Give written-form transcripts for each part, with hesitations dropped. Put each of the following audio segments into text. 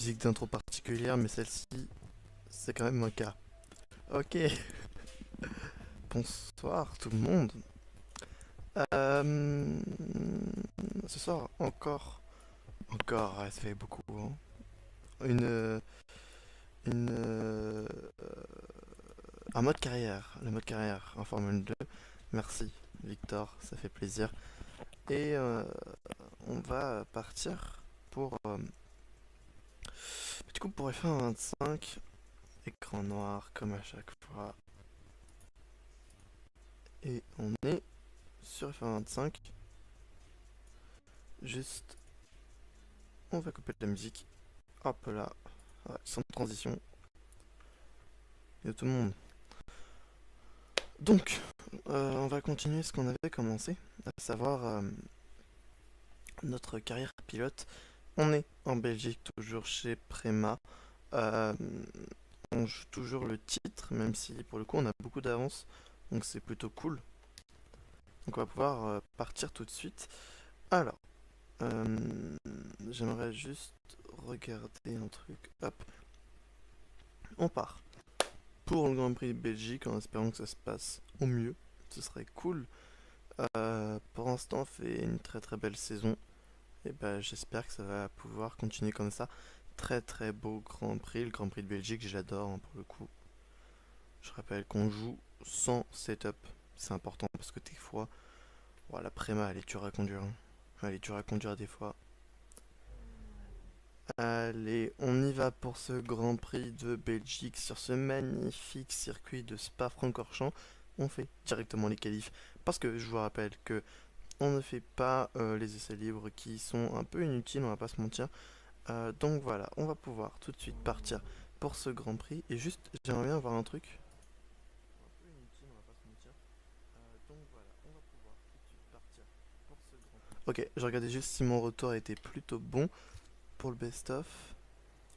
musique d'intro particulière, mais celle-ci, c'est quand même un cas. Ok, bonsoir tout le monde. Euh, Ce soir, encore, ouais, ça fait beaucoup, hein. Une, euh, une, un mode carrière, le mode carrière en Formule 2. Merci, Victor, ça fait plaisir. Et on va partir pour, du coup, pour F1 25, écran noir comme à chaque fois. Et on est sur F1 25. Juste, on va couper de la musique. Hop là, ouais, sans transition. Et tout le monde. Donc, on va continuer ce qu'on avait commencé, à savoir notre carrière pilote. On est en Belgique, toujours chez Prema. Euh, on joue toujours le titre, même si pour le coup on a beaucoup d'avance. Donc c'est plutôt cool. Donc on va pouvoir partir tout de suite. Alors, j'aimerais juste regarder un truc. Hop, on part. Pour le Grand Prix de Belgique, en espérant que ça se passe au mieux. Ce serait cool. Pour l'instant, on fait une très très belle saison. Et ben, j'espère que ça va pouvoir continuer comme ça. Très très beau Grand Prix. Le Grand Prix de Belgique, j'adore hein, pour le coup. Je rappelle qu'on joue sans setup. C'est important parce que des fois, voilà, la préma, elle est dure à conduire, hein. Elle est dure à conduire des fois. Allez, on y va pour ce Grand Prix de Belgique sur ce magnifique circuit de Spa-Francorchamps. On fait directement les qualifs parce que je vous rappelle que on ne fait pas les essais libres qui sont un peu inutiles, on va pas se mentir. Donc voilà, on va pouvoir tout de suite partir pour ce Grand Prix. Et juste, j'aimerais bien voir un truc. Un peu inutile, on va pas se mentir. Donc voilà, on va pouvoir tout de suite partir pour ce Grand Prix. Ok, je regardais juste si mon retour était plutôt bon pour le best-of.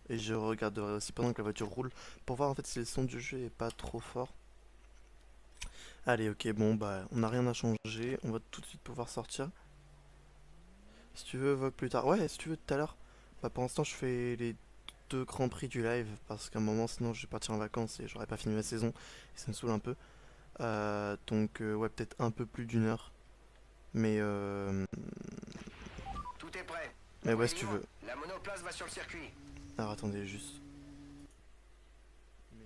Et je regarderai aussi pendant que la voiture roule pour voir en fait si le son du jeu est pas trop fort. Allez, ok, bon bah on n'a rien à changer, on va tout de suite pouvoir sortir. Si tu veux, vogue plus tard. Ouais, si tu veux tout à l'heure. Bah pour l'instant je fais les deux grands prix du live parce qu'à un moment sinon je vais partir en vacances et j'aurais pas fini ma saison et ça me saoule un peu. Donc ouais, peut-être un peu plus d'1 heure. Mais Tout est prêt. mais ouais si tu Aurélien, veux. la monoplace va sur le circuit. Alors attendez juste. Mais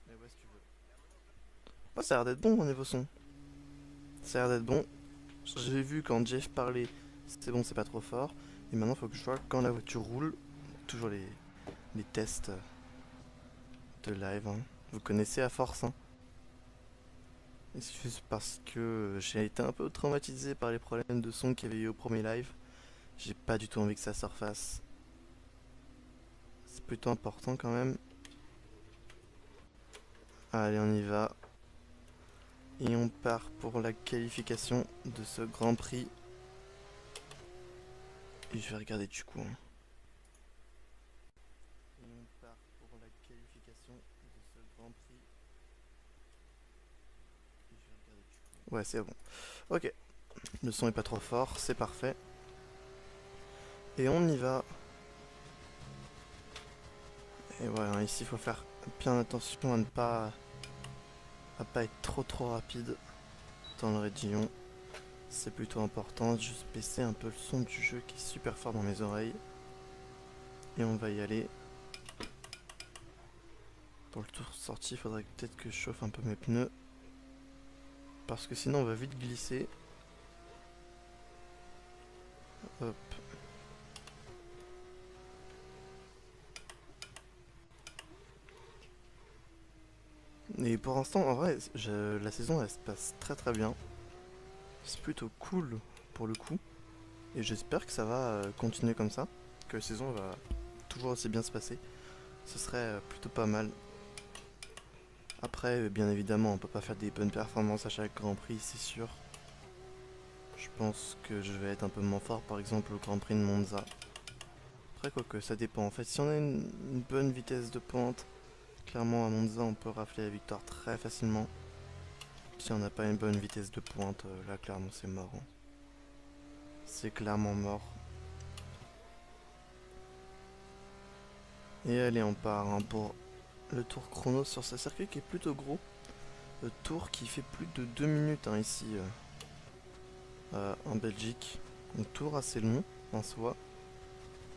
mais ouais si tu veux. Bah ça a l'air d'être bon au niveau son. Ça a l'air d'être bon. J'ai vu quand Jeff parlait, c'est bon, c'est pas trop fort. Et maintenant, faut que je vois quand la voiture roule. Toujours les tests de live, hein. Vous connaissez à force, hein. Et c'est juste parce que j'ai été un peu traumatisé par les problèmes de son qu'il y avait eu au premier live. J'ai pas du tout envie que ça se refasse. C'est plutôt important quand même. Allez, on y va. Et on part pour la qualification de ce Grand Prix. Et je vais regarder du coup, hein. Et on part pour la qualification de ce Grand Prix. Et je vais regarder du coup. Ouais, c'est bon. Ok, le son est pas trop fort, c'est parfait. Et on y va. Et ouais, hein, ici il faut faire bien attention à pas être trop rapide dans le raidillon. C'est plutôt important. Juste baisser un peu le son du jeu qui est super fort dans mes oreilles. Et on va y aller. Pour le tour sorti, il faudrait peut-être que je chauffe un peu mes pneus. Parce que sinon on va vite glisser. Hop. Et pour l'instant, en vrai, la saison elle se passe très très bien. C'est plutôt cool pour le coup. Et j'espère que ça va continuer comme ça. Que la saison va toujours aussi bien se passer. Ce serait plutôt pas mal. Après, bien évidemment, on peut pas faire des bonnes performances à chaque Grand Prix, c'est sûr. Je pense que je vais être un peu moins fort, par exemple, au Grand Prix de Monza. Après, quoi que ça dépend. En fait, si on a une bonne vitesse de pointe, clairement à Monza, on peut rafler la victoire très facilement. Si on n'a pas une bonne vitesse de pointe, là, clairement, c'est mort, hein. C'est clairement mort. Et allez, on part hein, pour le tour chrono sur ce circuit qui est plutôt gros. Le tour qui fait plus de 2 minutes hein, ici en Belgique. Un tour assez long en soi.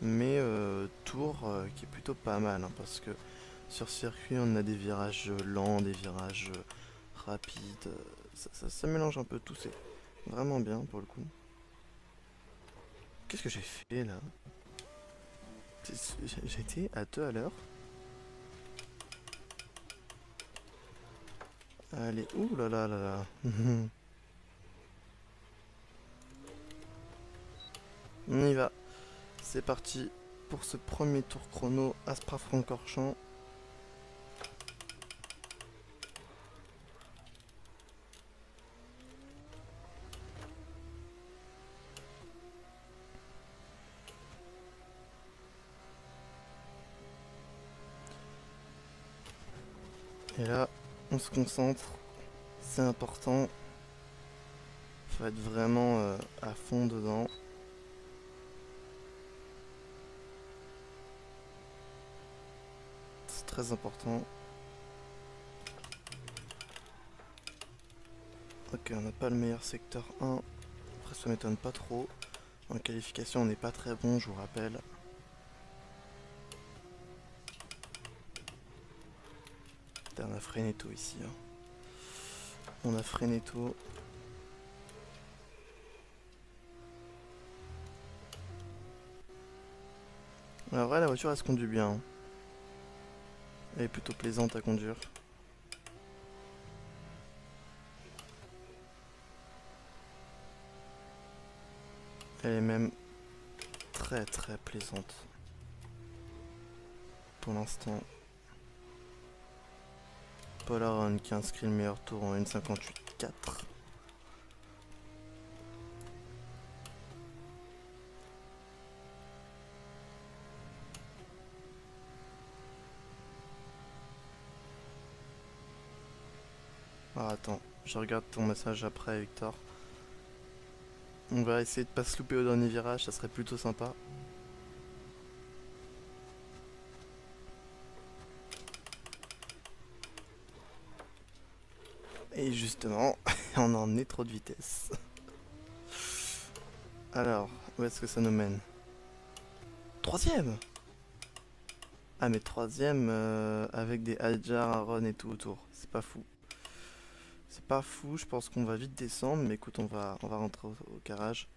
Mais tour qui est plutôt pas mal hein, parce que sur circuit on a des virages lents, des virages rapides. Ça mélange un peu tout, c'est vraiment bien pour le coup. Qu'est-ce que j'ai fait là? J'étais à 2 à l'heure. Allez, ouh là là là là. On y va. C'est parti pour ce premier tour chrono à Spa-Francorchamps. Et là, on se concentre. C'est important. Faut être vraiment à fond dedans. C'est très important. Ok, on n'a pas le meilleur secteur 1. Après, ça m'étonne pas trop. En qualification, on n'est pas très bon, je vous rappelle. Putain, on a freiné tôt ici. Hein. On a freiné tôt. En vrai, la voiture, elle se conduit bien. Hein. Elle est plutôt plaisante à conduire. Elle est même très très plaisante. Pour l'instant. Paul Aron qui inscrit le meilleur tour en 1,58,4. Ah attends, je regarde ton message après Victor. On va essayer de pas se louper au dernier virage, ça serait plutôt sympa. Et justement, on en est trop de vitesse. Alors, où est-ce que ça nous mène? Troisième. Ah mais troisième avec des Adjar, Aaron et tout autour. C'est pas fou. C'est pas fou, je pense qu'on va vite descendre, mais écoute, on va rentrer au garage.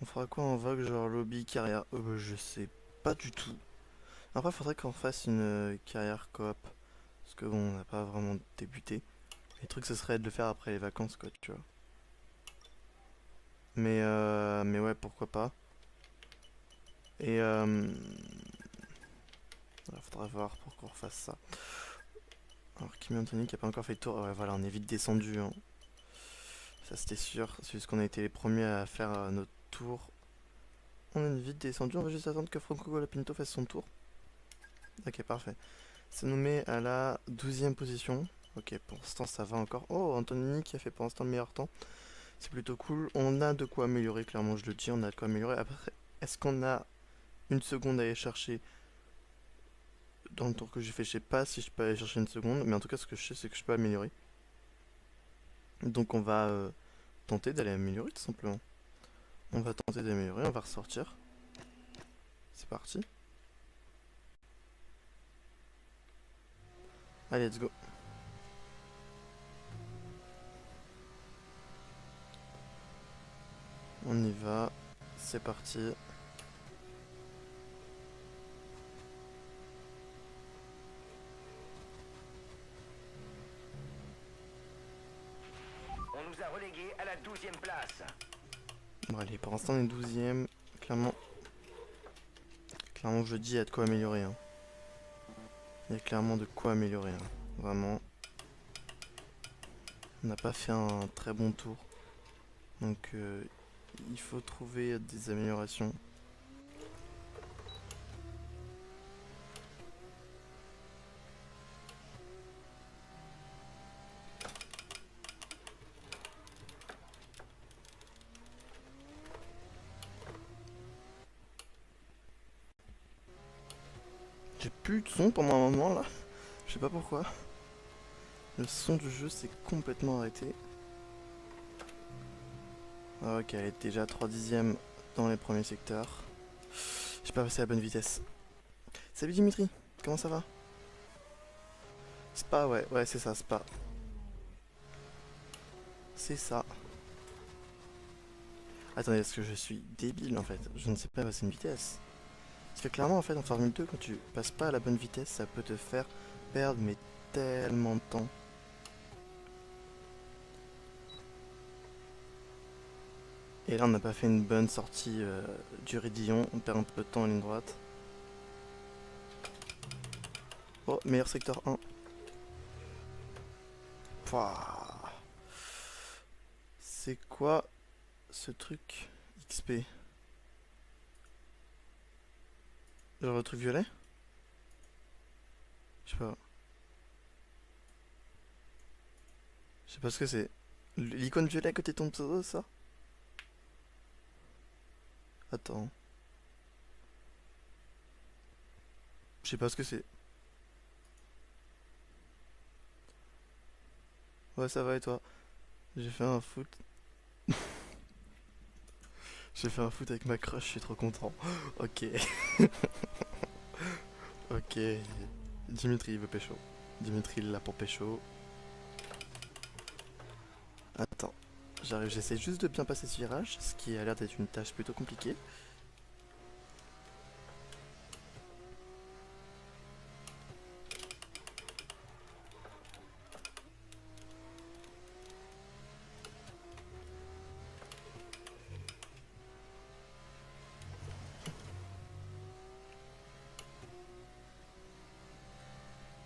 On fera quoi en vogue, genre lobby, carrière? Je sais pas du tout. Après, faudrait qu'on fasse une carrière coop. Parce que bon, on n'a pas vraiment débuté. Le truc, ce serait de le faire après les vacances, quoi, tu vois. Mais ouais, pourquoi pas. Et faudra voir pour qu'on refasse ça. Alors, Kimi Anthony qui a pas encore fait le tour. Ouais, voilà, on est vite descendu. Hein. Ça, c'était sûr. C'est juste qu'on a été les premiers à faire notre tour. On est vite descendu. On va juste attendre que Franco Colapinto fasse son tour. Ok, parfait. Ça nous met à la 12e position. Ok, pour l'instant, ça va encore. Oh, Anthony qui a fait pour l'instant le meilleur temps. C'est plutôt cool. On a de quoi améliorer, clairement, je le dis. On a de quoi améliorer. Après, est-ce qu'on a une seconde à aller chercher dans le tour que j'ai fait? Je sais pas si je peux aller chercher une seconde. Mais en tout cas, ce que je sais, c'est que je peux améliorer. Donc, on va tenter d'aller améliorer, tout simplement. On va tenter d'améliorer. On va ressortir. C'est parti. Allez, let's go. On y va. C'est parti. On nous a relégués à la 12e place. Bon, allez, pour l'instant, on est 12ème. Clairement, je dis, il y a de quoi améliorer. Hein. Il y a clairement de quoi améliorer. Hein. Vraiment. On n'a pas fait un très bon tour. Donc, il faut trouver des améliorations. plus de son pendant un moment là. Je sais pas pourquoi. Le son du jeu s'est complètement arrêté. Ok, elle est déjà 3 dixièmes dans les premiers secteurs. J'ai pas passé à la bonne vitesse. Salut Dimitri, comment ça va? Spa, ouais, c'est ça, Spa. C'est ça. Attendez, est-ce que je suis débile en fait? Je ne sais pas passer une vitesse. Parce que clairement, en fait, en Formule 2, quand tu passes pas à la bonne vitesse, ça peut te faire perdre mais tellement de temps. Et là, on n'a pas fait une bonne sortie du raidillon, on perd un peu de temps en ligne droite. Oh, meilleur secteur 1. Pouah. C'est quoi ce truc XP? Genre le truc violet? Je sais pas. Je sais pas ce que c'est. L'icône violet à côté de ton pseudo, ça? Attends. Je sais pas ce que c'est. Ouais, ça va et toi? J'ai fait un foot. J'ai fait un foot avec ma crush, je suis trop content. Ok. Ok. Dimitri il veut pécho. Dimitri il est là pour pécho. Attends. J'arrive, j'essaie juste de bien passer ce virage, ce qui a l'air d'être une tâche plutôt compliquée.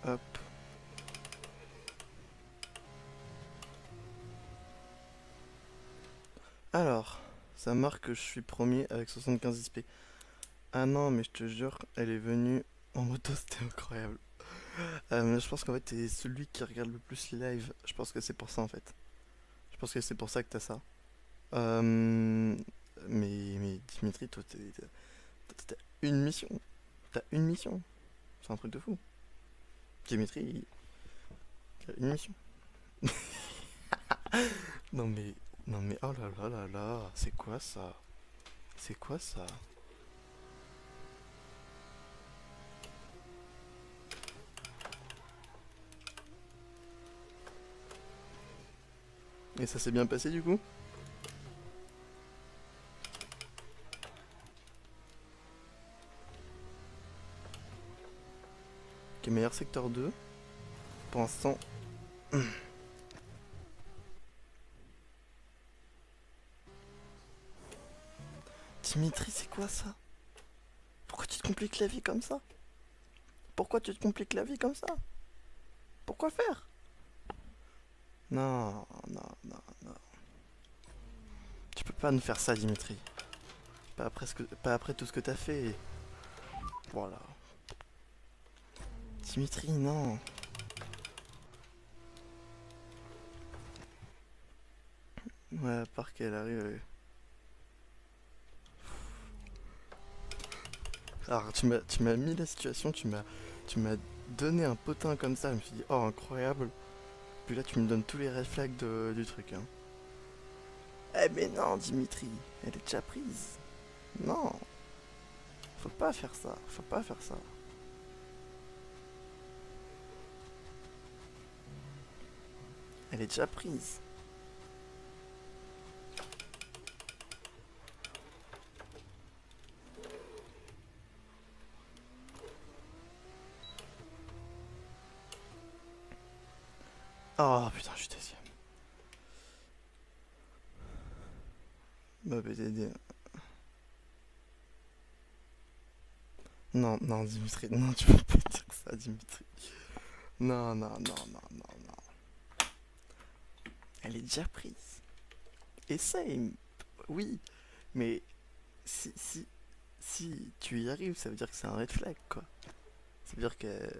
Hop. Alors, ça marque que je suis premier avec 75 XP. Ah non, mais je te jure, elle est venue en moto, c'était incroyable. Je pense qu'en fait, t'es celui qui regarde le plus les lives. Je pense que c'est pour ça en fait. Je pense que c'est pour ça que t'as ça. Euh, mais Dimitri, toi, t'as une mission. T'as une mission. C'est un truc de fou. Dimitri, il a une mission. Non mais, non mais, oh là là là là, c'est quoi ça? C'est quoi ça? Et ça s'est bien passé du coup? Ok, meilleur secteur 2. Pour l'instant. Dimitri, c'est quoi ça? Pourquoi tu te compliques la vie comme ça? Pourquoi tu te compliques la vie comme ça? Pourquoi faire? Non, non, non, non. Tu peux pas nous faire ça, Dimitri. Pas après tout ce que t'as fait. Voilà. Dimitri, non. Ouais, à part qu'elle arrive. Alors, tu m'as mis la situation, tu m'as donné un potin comme ça. Je me suis dit, oh, incroyable. Puis là, tu me donnes tous les red flags du truc. Hein. Eh, mais non, Dimitri, elle est déjà prise. Non, faut pas faire ça. Faut pas faire ça. Elle est déjà prise. Oh putain, je suis deuxième. Bah, BDD. Non, non, Dimitri, non, tu peux pas dire ça, Dimitri. Non, non, non, non, non, non. Elle est déjà prise. Essaye. Oui, mais si, si tu y arrives, ça veut dire que c'est un red flag, quoi. Ça veut dire que...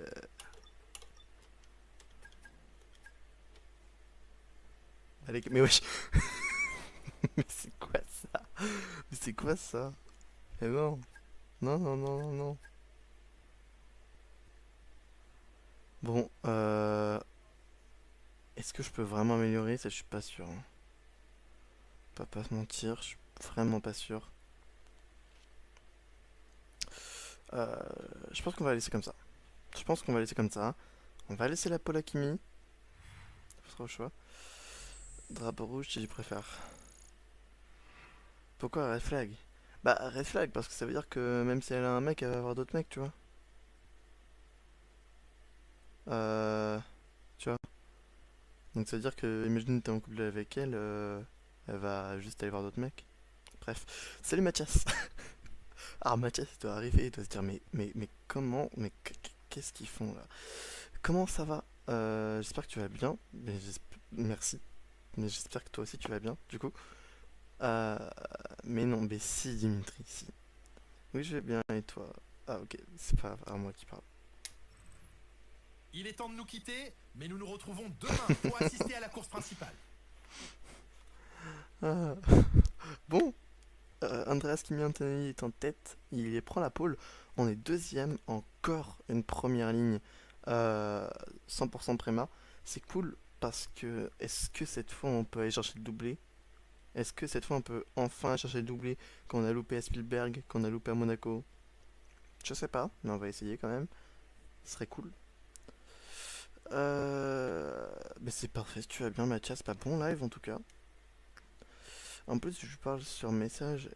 Allez, mais wesh. Mais c'est quoi ça? Mais c'est quoi ça? Mais non. Non, non, non, non, non. Bon, est-ce que je peux vraiment améliorer? Ça, je suis pas sûr, hein. On va pas se mentir, je suis vraiment pas sûr. Euh, je pense qu'on va laisser comme ça. Je pense qu'on va laisser comme ça. On va laisser la pole à Kimi. Ce sera au choix. Drapeau rouge, si je préfère. Pourquoi red flag? Bah, red flag, parce que ça veut dire que même si elle a un mec, elle va avoir d'autres mecs, tu vois. Euh. Tu vois. Donc ça veut dire que, imagine, t'es en couple avec elle, elle va juste aller voir d'autres mecs. Bref. Salut Mathias! Alors Mathias, il doit arriver, il doit se dire, mais comment, mais qu'est-ce qu'ils font là? Comment ça va? J'espère que tu vas bien. Merci. Mais j'espère que toi aussi tu vas bien, du coup. Euh, mais non, mais si, Dimitri, si. Oui, je vais bien, et toi? Ah, ok, c'est pas à moi qui parle. Il est temps de nous quitter, mais nous nous retrouvons demain pour assister à la course principale. Ah. Bon, Andreas Kimi Antonelli est en tête, il prend la pole. On est deuxième, encore une première ligne, euh, 100% Préma. C'est cool parce que est-ce que cette fois on peut aller chercher le doublé? Est-ce que cette fois on peut enfin aller chercher le doublé qu'on a loupé à Spielberg, qu'on a loupé à Monaco? Je sais pas, mais on va essayer quand même. Ce serait cool. Mais c'est parfait, si tu vas bien Mathias, pas bon live en tout cas. En plus je parle sur message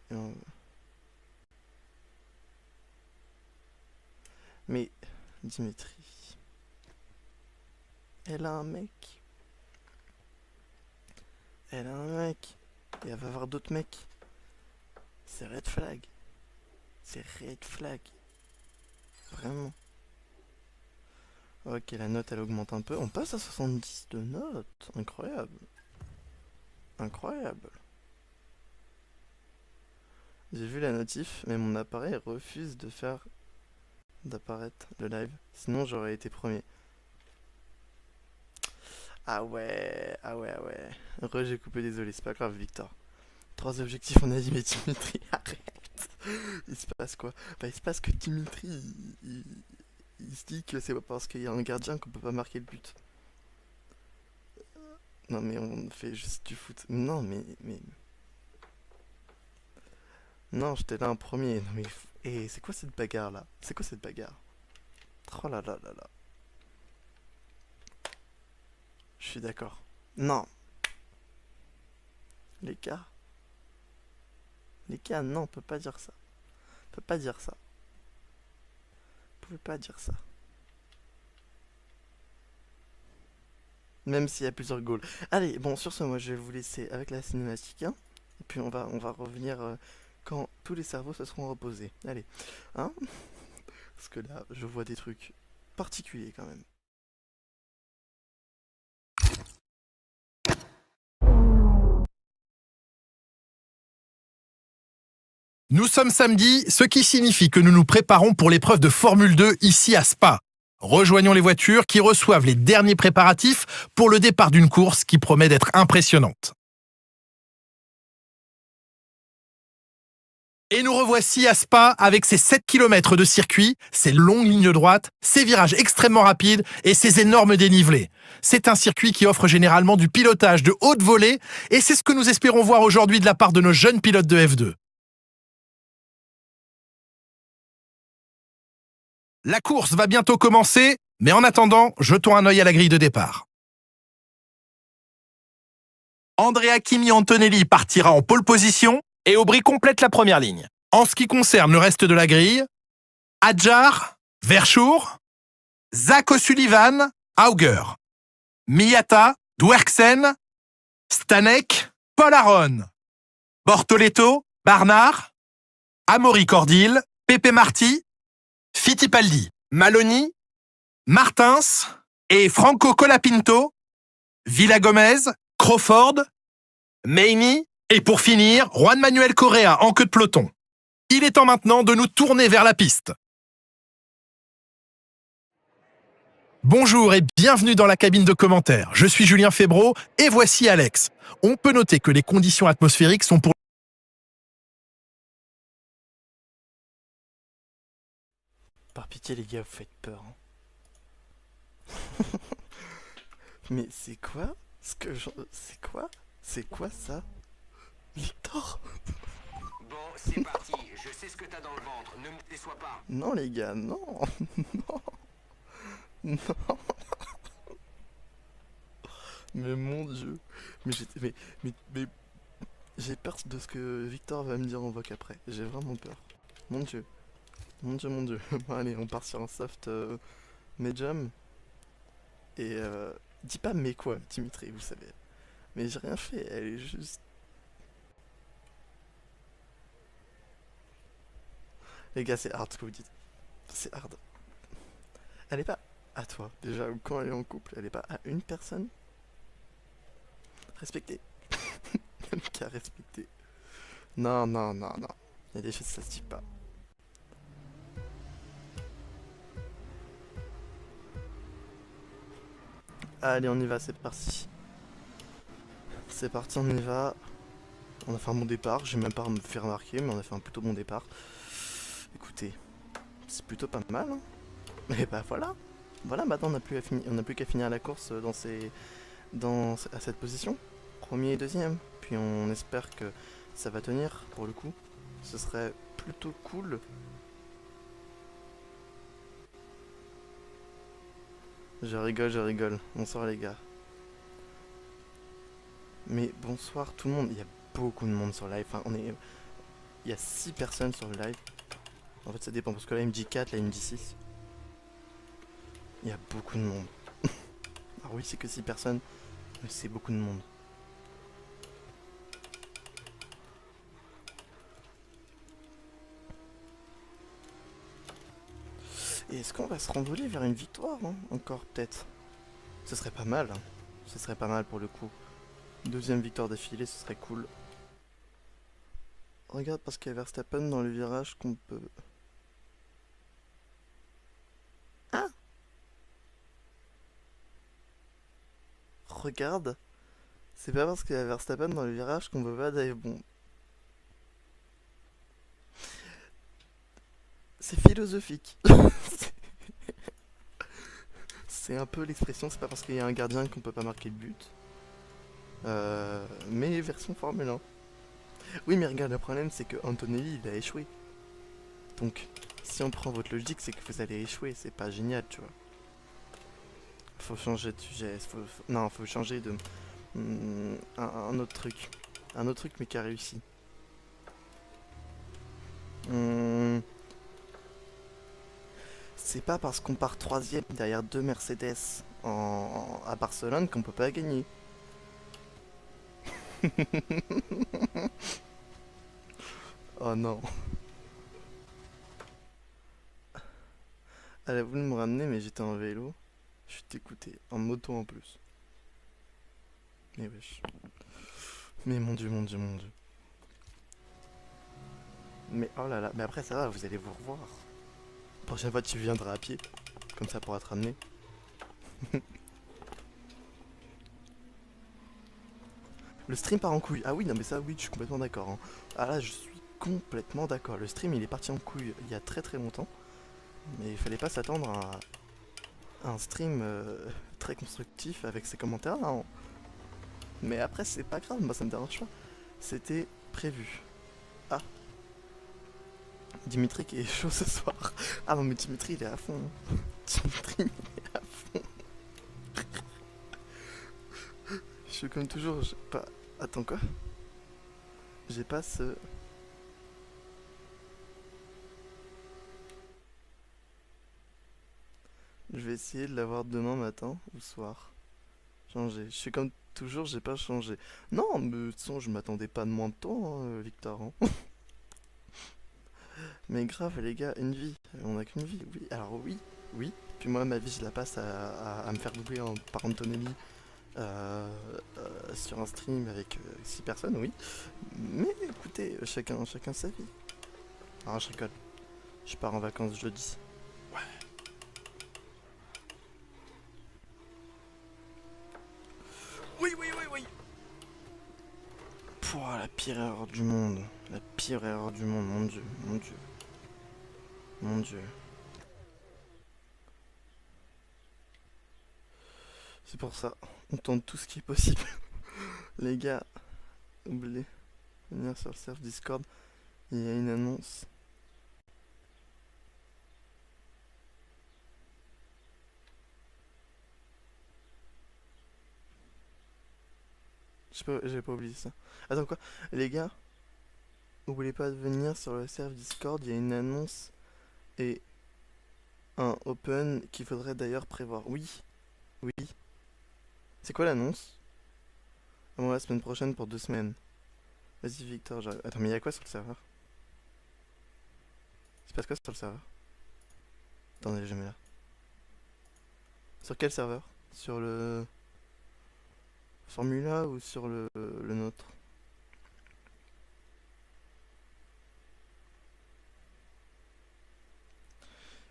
Mais Dimitri, elle a un mec. Elle a un mec. Et elle va avoir d'autres mecs. C'est red flag. C'est red flag. Vraiment. Ok, la note elle augmente un peu. On passe à 70 de note. Incroyable. Incroyable. J'ai vu la notif, mais mon appareil refuse de faire d'apparaître le live. Sinon j'aurais été premier. Ah ouais, ah ouais, ah ouais. Re, j'ai coupé, désolé, c'est pas grave, Victor. Trois objectifs, on a dit, mais Dimitri, arrête. Il se passe quoi? Bah, il se passe que Dimitri, il se dit que c'est pas parce qu'il y a un gardien qu'on peut pas marquer le but. Non, mais on fait juste du foot. Non, mais. Non, j'étais là en premier. Non, mais. Et c'est quoi cette bagarre là? C'est quoi cette bagarre? Oh là là là là. Je suis d'accord. Non, les gars. Les gars, non, on peut pas dire ça. On peut pas dire ça. On peut pas dire ça. Même s'il y a plusieurs goals. Allez, bon, sur ce, moi je vais vous laisser avec la cinématique, hein. Et puis on va revenir quand tous les cerveaux se seront reposés. Allez, hein? Parce que là, je vois des trucs particuliers quand même. Nous sommes samedi, ce qui signifie que nous nous préparons pour l'épreuve de Formule 2 ici à Spa. Rejoignons les voitures qui reçoivent les derniers préparatifs pour le départ d'une course qui promet d'être impressionnante. Et nous revoici à Spa avec ses 7 km de circuit, ses longues lignes droites, ses virages extrêmement rapides et ses énormes dénivelés. C'est un circuit qui offre généralement du pilotage de haute volée et c'est ce que nous espérons voir aujourd'hui de la part de nos jeunes pilotes de F2. La course va bientôt commencer, mais en attendant, jetons un œil à la grille de départ. Andrea Kimi Antonelli partira en pole position et Aubry complète la première ligne. En ce qui concerne le reste de la grille, Adjar, Verschoor, Zach O'Sullivan, Auger, Miyata, Dwerksen, Stanek, Paul Aron, Bortoletto, Barnard, Amaury Cordil, Pepe Marti, Fittipaldi, Maloney, Martins et Franco Colapinto, Villagomez, Crawford, Meini et pour finir, Juan Manuel Correa en queue de peloton. Il est temps maintenant de nous tourner vers la piste. Bonjour et bienvenue dans la cabine de commentaires. Je suis Julien Febro et voici Alex. On peut noter que les conditions atmosphériques sont pour... Par pitié les gars, vous faites peur, hein. Mais c'est quoi C'est quoi? C'est quoi ça? Victor? Bon, c'est parti. Je sais ce que t'as dans le ventre. Ne me déçois pas. Non les gars, non. Non. Non. Mais mon dieu. Mais j'étais. Mais j'ai peur de ce que Victor va me dire en voc après. J'ai vraiment peur. Mon dieu. Mon dieu, mon dieu. Bon, allez, on part sur un soft medium. Et dis pas mais quoi, Dimitri, vous savez. Mais j'ai rien fait, elle est juste. Les gars, c'est hard ce que vous dites. C'est hard. Elle est pas à toi, déjà, ou quand elle est en couple, elle est pas à une personne. Respectez. Le cas respecté. Non, non, non, non. Il y a des choses, ça se dit pas. Allez, on y va, c'est parti. C'est parti, on y va. On a fait un bon départ, j'ai même pas à me faire remarquer, mais on a fait un plutôt bon départ. Écoutez, c'est plutôt pas mal. Hein. Et bah voilà. Voilà, maintenant on n'a plus qu'à finir la course à cette position. Premier et deuxième. Puis on espère que ça va tenir pour le coup. Ce serait plutôt cool. Je rigole, je rigole. Bonsoir les gars. Mais bonsoir tout le monde. Il y a beaucoup de monde sur le live. Enfin, il y a 6 personnes sur le live. En fait, ça dépend parce que là il me dit 4, là il me dit 6. Il y a beaucoup de monde. Alors oui, c'est que 6 personnes, mais c'est beaucoup de monde. Et est-ce qu'on va se renvoler vers une victoire, hein, encore peut-être? Ce serait pas mal, hein. Ce serait pas mal pour le coup. Deuxième victoire d'affilée, ce serait cool. Regarde, parce qu'il y a Verstappen dans le virage qu'on peut... Ah! Regarde! C'est pas parce qu'il y a Verstappen dans le virage qu'on peut pas dive bomb. C'est philosophique. C'est un peu l'expression, c'est pas parce qu'il y a un gardien qu'on peut pas marquer le but. Mais version Formule 1. Oui, mais regarde, le problème c'est que Antonelli il a échoué. Donc, si on prend votre logique, c'est que vous allez échouer. C'est pas génial, tu vois. Faut changer de sujet. Non, faut changer de. Un autre truc. Un autre truc, mais qui a réussi. C'est pas parce qu'on part troisième derrière 2 Mercedes à Barcelone qu'on peut pas gagner. Oh non. Elle a voulu me ramener, mais j'étais en vélo. Je suis dégoûté. En moto en plus. Mais wesh. Mais mon dieu, mon dieu, mon dieu. Mais oh là là. Mais après, ça va, vous allez vous revoir. Prochaine fois, tu viendras à pied. Comme ça, pourra te ramener. Le stream part en couille. Ah oui, non mais ça, oui, je suis complètement d'accord. Hein. Ah là, je suis complètement d'accord. Le stream, il est parti en couille il y a très très longtemps. Mais il fallait pas s'attendre à un stream très constructif avec ses commentaires là. Hein. Mais après, c'est pas grave, moi ça me dérange pas. C'était prévu. Ah, Dimitri qui est chaud ce soir. Ah non, mais Dimitri, il est à fond. Hein. Dimitri, il est à fond. Je suis comme toujours, j'ai pas... Attends, quoi? J'ai pas ce... Je vais essayer de l'avoir demain matin ou soir. Changer. Je suis comme toujours, j'ai pas changé. Non, mais de toute façon, je m'attendais pas de moins de temps, hein, Victor. Hein. Mais grave, les gars, une vie. On a qu'une vie, oui. Alors oui, oui. Puis moi, ma vie, je la passe à me faire doubler par Antonelli sur un stream avec 6 personnes, oui. Mais écoutez, chacun sa vie. Alors je rigole. Je pars en vacances jeudi. Oui, oui, oui, oui. Pouah, la pire erreur du monde. La pire erreur du monde, mon dieu, mon dieu. Mon dieu. C'est pour ça, on tente tout ce qui est possible. Les gars, oubliez, venir sur le serveur Discord, il y a une annonce. J'ai pas oublié ça. Attends quoi? Les gars, n'oubliez pas de venir sur le serveur Discord, il y a une annonce et un open qu'il faudrait d'ailleurs prévoir. Oui, oui. C'est quoi l'annonce? Bon, la semaine prochaine pour 2 semaines. Vas-y Victor, j'arrive. Attends, mais il y a quoi sur le serveur? Il se passe quoi sur le serveur? Attendez, je mets là. Sur quel serveur? Sur le Formula ou sur le nôtre?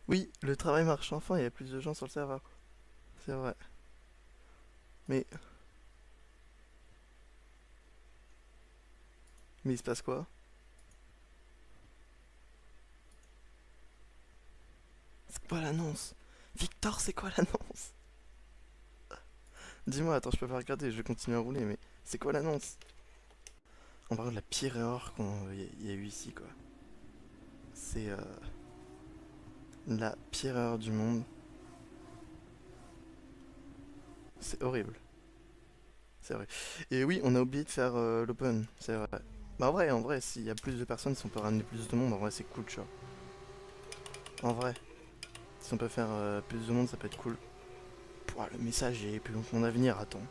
Oui, le travail marche enfin, il y a plus de gens sur le serveur. C'est vrai. Mais... Mais il se passe quoi? C'est quoi l'annonce? Victor, c'est quoi l'annonce? Dis-moi, attends, je peux pas regarder, je vais continuer à rouler, mais c'est quoi l'annonce? On parle de la pire erreur qu'il y a eu ici, quoi. C'est la pire erreur du monde. C'est horrible. C'est vrai. Et oui, on a oublié de faire l'open, c'est vrai. Bah en vrai, s'il y a plus de personnes, si on peut ramener plus de monde, en vrai c'est cool, tu vois. En vrai, si on peut faire plus de monde, ça peut être cool. Pouah, le message est plus long que mon avenir, attends.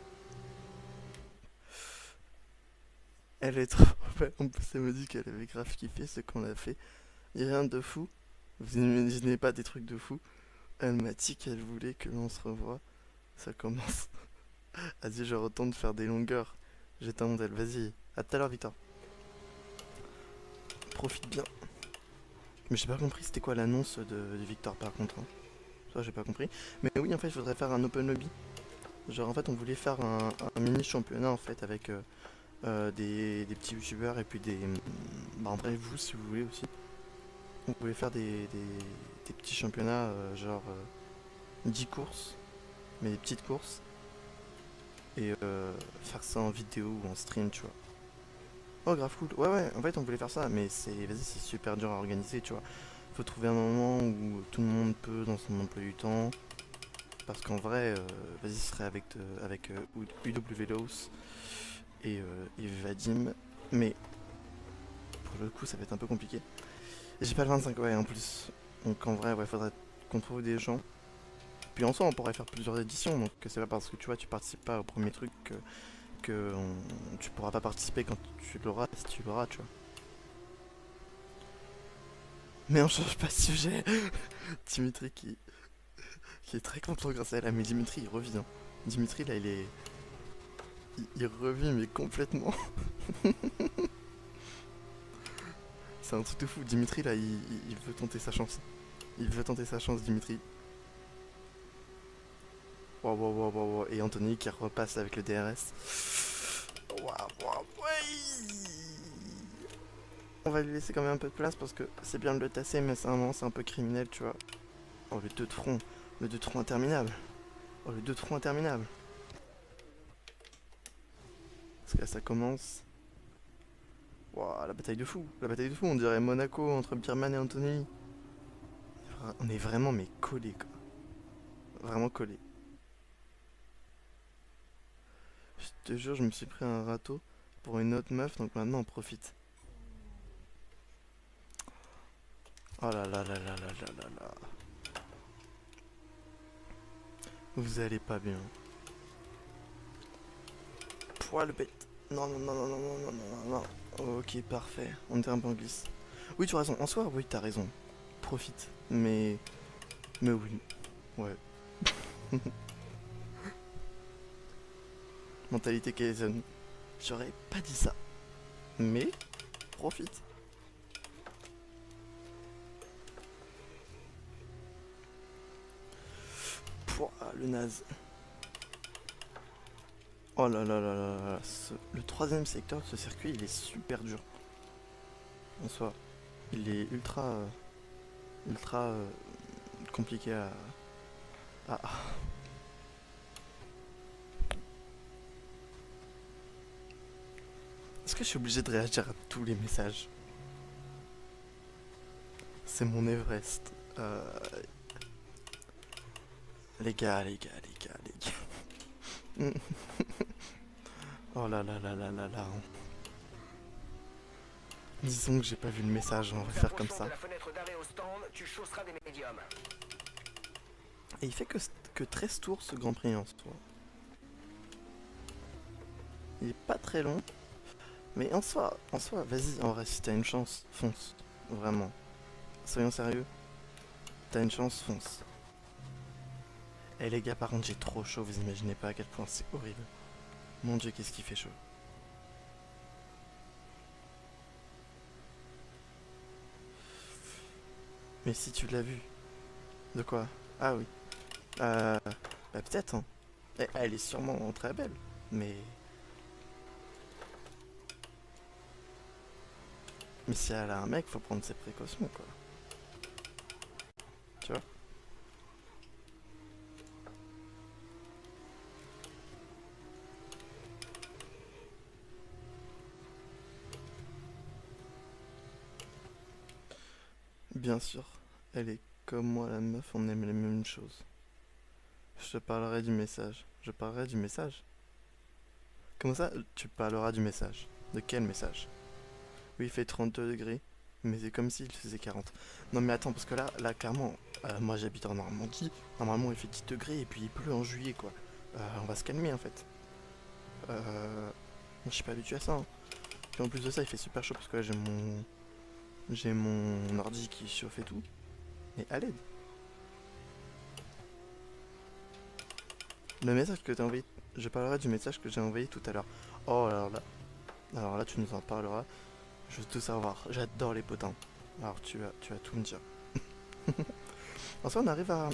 Elle est trop belle. En plus, elle me dit qu'elle avait grave kiffé ce qu'on a fait. Y a rien de fou. Vous n'imaginez pas des trucs de fou. Elle m'a dit qu'elle voulait que l'on se revoie. Ça commence. Vas-y, je retourne faire des longueurs. J'éteins mon tel. Vas-y. À tout à l'heure, Victor. Profite bien. Mais j'ai pas compris c'était quoi l'annonce de Victor par contre. Hein. Ça, j'ai pas compris. Mais oui, en fait, il faudrait faire un open lobby. Genre, en fait, on voulait faire un mini championnat en fait avec des petits youtubeurs et puis des. Bah, en vrai, vous si vous voulez aussi. On voulait faire des petits championnats, genre 10 courses, mais des petites courses. Et faire ça en vidéo ou en stream, tu vois. Oh, grave cool. Ouais, en fait, on voulait faire ça, mais vas-y, c'est super dur à organiser, tu vois. Faut trouver un moment où tout le monde peut dans son emploi du temps. Parce qu'en vrai, vas-y, ce serait avec UW Lows et Vadim. Mais pour le coup, ça va être un peu compliqué. Et j'ai pas le 25, ouais, en plus. Donc en vrai, ouais, faudrait qu'on trouve des gens. Puis en soi, on pourrait faire plusieurs éditions. Donc c'est pas parce que tu vois, tu participes pas au premier truc que tu pourras pas participer quand tu l'auras, si tu l'auras, tu vois. Mais on change pas de sujet. Dimitri qui est très content grâce à elle. Ah, mais Dimitri, il revient. Dimitri, là, il revient, mais complètement. C'est un truc de fou. Dimitri, là, il veut tenter sa chance. Il veut tenter sa chance, Dimitri. Wow. Et Anthony qui repasse avec le DRS. Ouais. On va lui laisser quand même un peu de place parce que c'est bien de le tasser, mais c'est un peu criminel, tu vois. Oh, le 2 de front. Le 2 de front interminable. Oh, le 2 de front interminable. Parce que là, ça commence. Wow, la bataille de fou. La bataille de fou, on dirait Monaco entre Birman et Anthony. On est vraiment, mais collés, quoi. Vraiment collés. Je te jure, je me suis pris un râteau pour une autre meuf, donc maintenant on profite. Oh là. Vous allez pas bien. Poil bête. Non. Ok, parfait. On est un peu en glisse. Oui, tu as raison. En soi, oui, t'as raison. Profite. Mais oui. Ouais. Mentalité Kaizen. J'aurais pas dit ça. Mais profite. Pouah, le naze. Oh là. Le troisième secteur de ce circuit, il est super dur. En soi, il est ultra compliqué à... Est-ce que je suis obligé de réagir à tous les messages? C'est mon Everest. Les gars, les gars, les gars, les gars. Oh là là là là là là. Disons que j'ai pas vu le message, on va faire comme ça. De la fenêtre d'arrêt au stand, tu chausseras des médiums. Et il fait que 13 tours ce Grand Prix en soi. Il est pas très long. Mais en soi, vas-y, en vrai, si t'as une chance, fonce. Vraiment. Soyons sérieux. T'as une chance, fonce. Eh les gars, par contre, j'ai trop chaud, vous imaginez pas à quel point c'est horrible. Mon dieu, qu'est-ce qui fait chaud. Mais si tu l'as vu. De quoi? Ah oui. Bah peut-être, hein. Elle est sûrement très belle, mais... Mais si elle a un mec, faut prendre ses précautions, quoi. Tu vois? Bien sûr, elle est comme moi, la meuf, on aime les mêmes choses. Je te parlerai du message. Je parlerai du message? Comment ça, tu parleras du message? De quel message? Oui, il fait 32 degrés, mais c'est comme s'il faisait 40. Non mais attends, parce que là clairement, moi j'habite en Normandie, normalement il fait 10 degrés et puis il pleut en juillet, quoi. On va se calmer, en fait. Je suis pas habitué à ça, hein. Puis en plus de ça, il fait super chaud parce que là j'ai mon ordi qui chauffe et tout. Mais à l'aide. Le message que t'as envoyé, je parlerai du message que j'ai envoyé tout à l'heure. Oh alors là tu nous en parleras. Je veux tout savoir. J'adore les potins. Alors tu vas tout me dire. Ensuite on arrive à...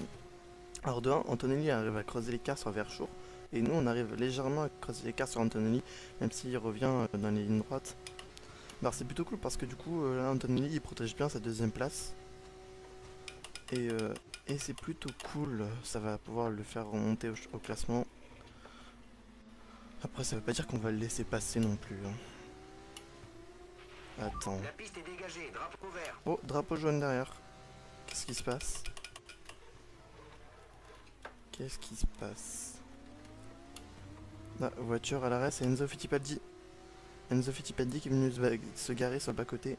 Alors de 1, Antonelli arrive à creuser l'écart sur Verschoor. Et nous on arrive légèrement à creuser l'écart sur Antonelli. Même s'il revient dans les lignes droites. Alors c'est plutôt cool parce que du coup là Antonelli il protège bien sa deuxième place. Et c'est plutôt cool. Ça va pouvoir le faire remonter au classement. Après ça veut pas dire qu'on va le laisser passer non plus, hein. Attends. La piste est dégagée, drapeau vert. Oh, drapeau jaune derrière. Qu'est-ce qui se passe? Qu'est-ce qui se passe? Ah, voiture à l'arrêt, c'est Enzo Fittipaldi. Enzo Fittipaldi qui est venu se garer sur le bas-côté.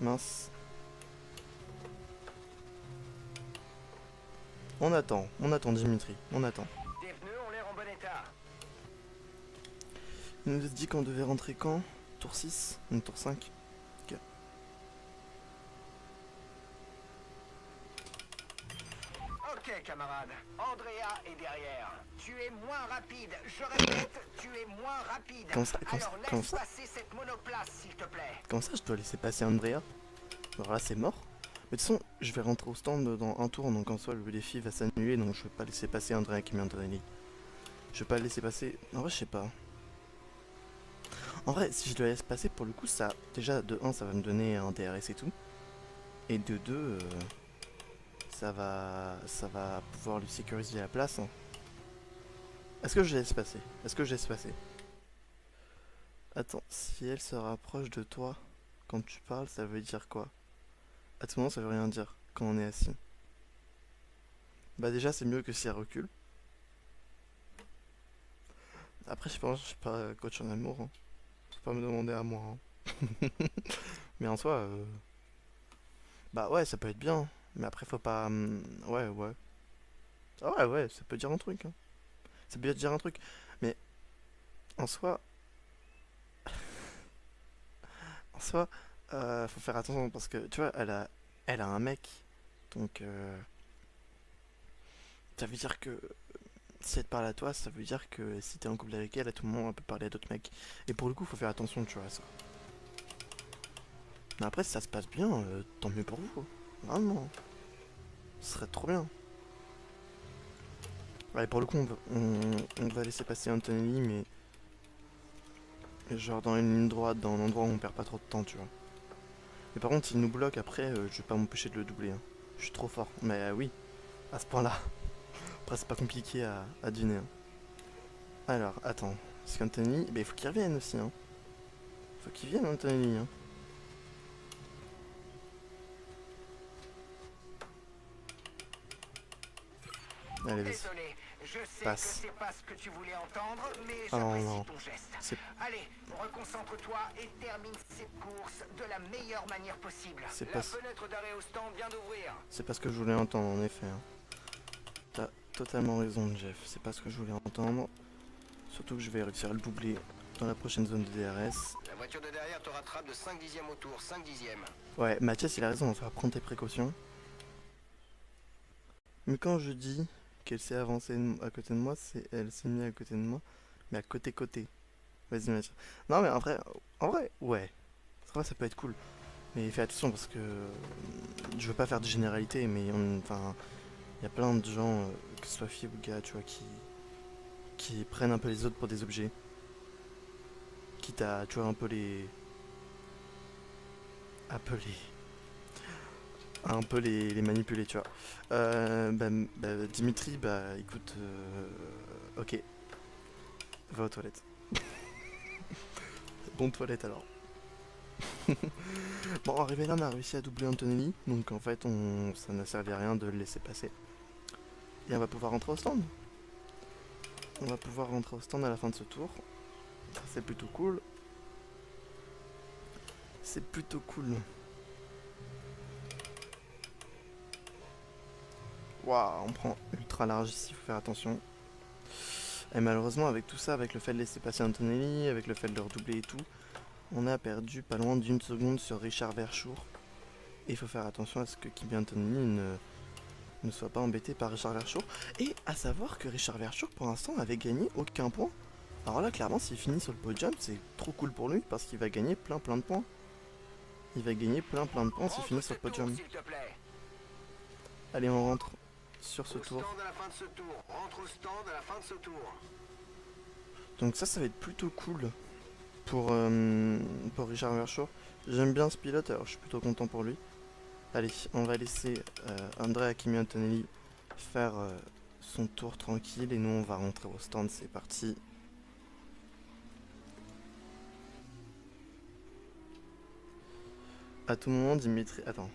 Mince. On attend Dimitri, on attend. Tes pneus ont l'air en bon état. Il nous a dit qu'on devait rentrer quand? Tour 6? Une tour 5? Ok. Ok, camarade. Andrea est derrière. Tu es moins rapide. Je répète, tu es moins rapide. Alors laisse passer cette monoplace, s'il te plaît. Comment ça, je dois laisser passer Andrea? Alors là, c'est mort. Mais de toute façon, je vais rentrer au stand dans un tour, donc en soi, le défi va s'annuler, donc je vais pas laisser passer Andrea Kimi Antonelli. Je vais pas le laisser passer... En vrai, je sais pas. En vrai, si je le laisse passer, pour le coup, ça... Déjà, de 1, ça va me donner un DRS et tout. Et de 2, ça va pouvoir lui sécuriser la place, hein. Est-ce que je laisse passer? Est-ce que je laisse passer? Attends, si elle se rapproche de toi quand tu parles, ça veut dire quoi? À tout moment, ça veut rien dire quand on est assis. Bah déjà, c'est mieux que si elle recule. Après, je suis pas coach en amour, hein. Faut pas me demander à moi, hein. Mais en soi, bah ouais, ça peut être bien. Mais après, faut pas... ouais. Ah ouais, ça peut dire un truc, hein. Ça peut dire un truc. Mais en soi... En soi, faut faire attention parce que, tu vois, elle a un mec. Donc, ça veut dire que si elle te parle à toi, ça veut dire que si t'es en couple avec elle, à tout moment, elle peut parler à d'autres mecs. Et pour le coup, faut faire attention, tu vois, à ça. Mais après, si ça se passe bien, tant mieux pour vous. Vraiment. Ce serait trop bien. Ouais, pour le coup, on va laisser passer Antonelli, mais... genre dans une ligne droite, dans un endroit où on perd pas trop de temps, tu vois. Mais par contre, s'il nous bloque après, je vais pas m'empêcher de le doubler, hein. Je suis trop fort. Mais oui, à ce point-là. Après, c'est pas compliqué à deviner, hein. Alors, attends. Parce qu'Anthony, il faut qu'il revienne aussi, hein. Faut qu'il vienne, Anthony, hein. Allez, vas-y. Désolé, je sais Passe. que c'est pas ce que tu voulais entendre, mais Ah non, j'apprécie non. ton geste. C'est- Allez, reconcentre-toi et termine cette course de la meilleure manière possible. C'est La pas- fenêtre d'arrêt au stand vient d'ouvrir. C'est pas ce que je voulais entendre, en effet, hein. T'as totalement raison, Jeff. C'est pas ce que je voulais entendre. Surtout que je vais réussir à le doubler dans la prochaine zone de DRS. La voiture de derrière te rattrape de 5 dixièmes au tour, 5 dixièmes. Ouais, Mathias, il a raison, on va prendre tes précautions. Mais quand je dis qu'elle s'est avancée à côté de moi, elle s'est mise à côté de moi, mais à côté-côté. Vas-y, Mathias. Non, mais en vrai, ouais. En vrai, ça peut être cool. Mais fais attention parce que je veux pas faire de généralité, mais enfin, il y a plein de gens, que ce soit filles ou gars, tu vois, qui prennent un peu les autres pour des objets. Quitte à, tu vois, un peu les manipuler, tu vois. Dimitri, écoute, ok, va aux toilettes. Bon toilette alors. Bon, arrivé là, on a réussi à doubler Antonelli, donc en fait, ça n'a servi à rien de le laisser passer. Et on va pouvoir rentrer au stand. On va pouvoir rentrer au stand à la fin de ce tour. C'est plutôt cool. C'est plutôt cool. Waouh, on prend ultra large ici, faut faire attention. Et malheureusement, avec tout ça, avec le fait de laisser passer Antonelli, avec le fait de le redoubler et tout, on a perdu pas loin d'une seconde sur Richard Verschoor. Et il faut faire attention à ce que Kimi Antonelli ne soit pas embêté par Richard Verschoor. Et à savoir que Richard Verschoor, pour l'instant, avait gagné aucun point. Alors là, clairement, s'il finit sur le podium, c'est trop cool pour lui, parce qu'il va gagner plein de points. Il va gagner plein de points s'il finit sur le podium. Allez, on rentre sur ce tour. Rentre au stand à la fin de ce tour. Donc ça va être plutôt cool pour Richard Verschoor. J'aime bien ce pilote, alors je suis plutôt content pour lui. Allez, on va laisser Andrea Kimi Antonelli faire son tour tranquille et nous on va rentrer au stand, c'est parti. À tout moment, Dimitri... Attends.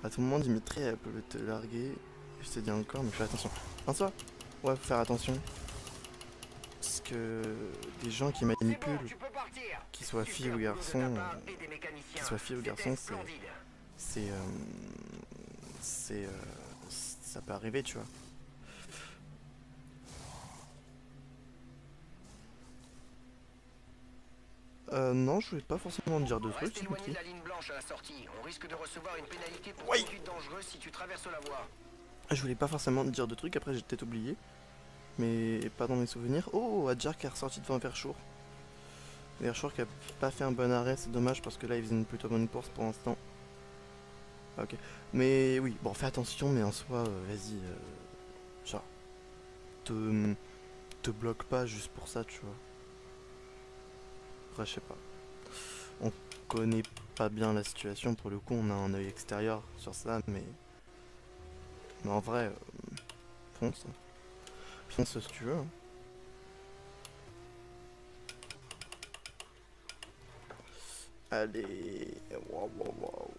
À tout moment, Dimitri, elle peut te larguer. Je te dis encore, mais fais attention. François. Ouais, faut faire attention. Parce que des gens qui manipulent, qu'ils soient filles ou garçons, ça peut arriver, tu vois. Non, je voulais pas forcément dire de trucs. Éloigné de la ligne blanche à la sortie. On risque de recevoir une pénalité pour Oui. conduite dangereuse si tu traverses la voie. Je voulais pas forcément dire de trucs, après j'ai peut-être oublié. Mais pas dans mes souvenirs. Oh, Adjar qui est ressorti devant Verschoor. Verschoor qui a pas fait un bon arrêt, c'est dommage parce que là il faisait une plutôt bonne course pour l'instant. Ah, ok. Mais oui, bon, fais attention, mais en soi, vas-y. Genre, te bloque pas juste pour ça, tu vois. Après, je sais pas. On connaît pas bien la situation, pour le coup, on a un œil extérieur sur ça, mais en vrai, fonce. Fonce si tu veux. Hein. Allez, waouh, waouh, waouh.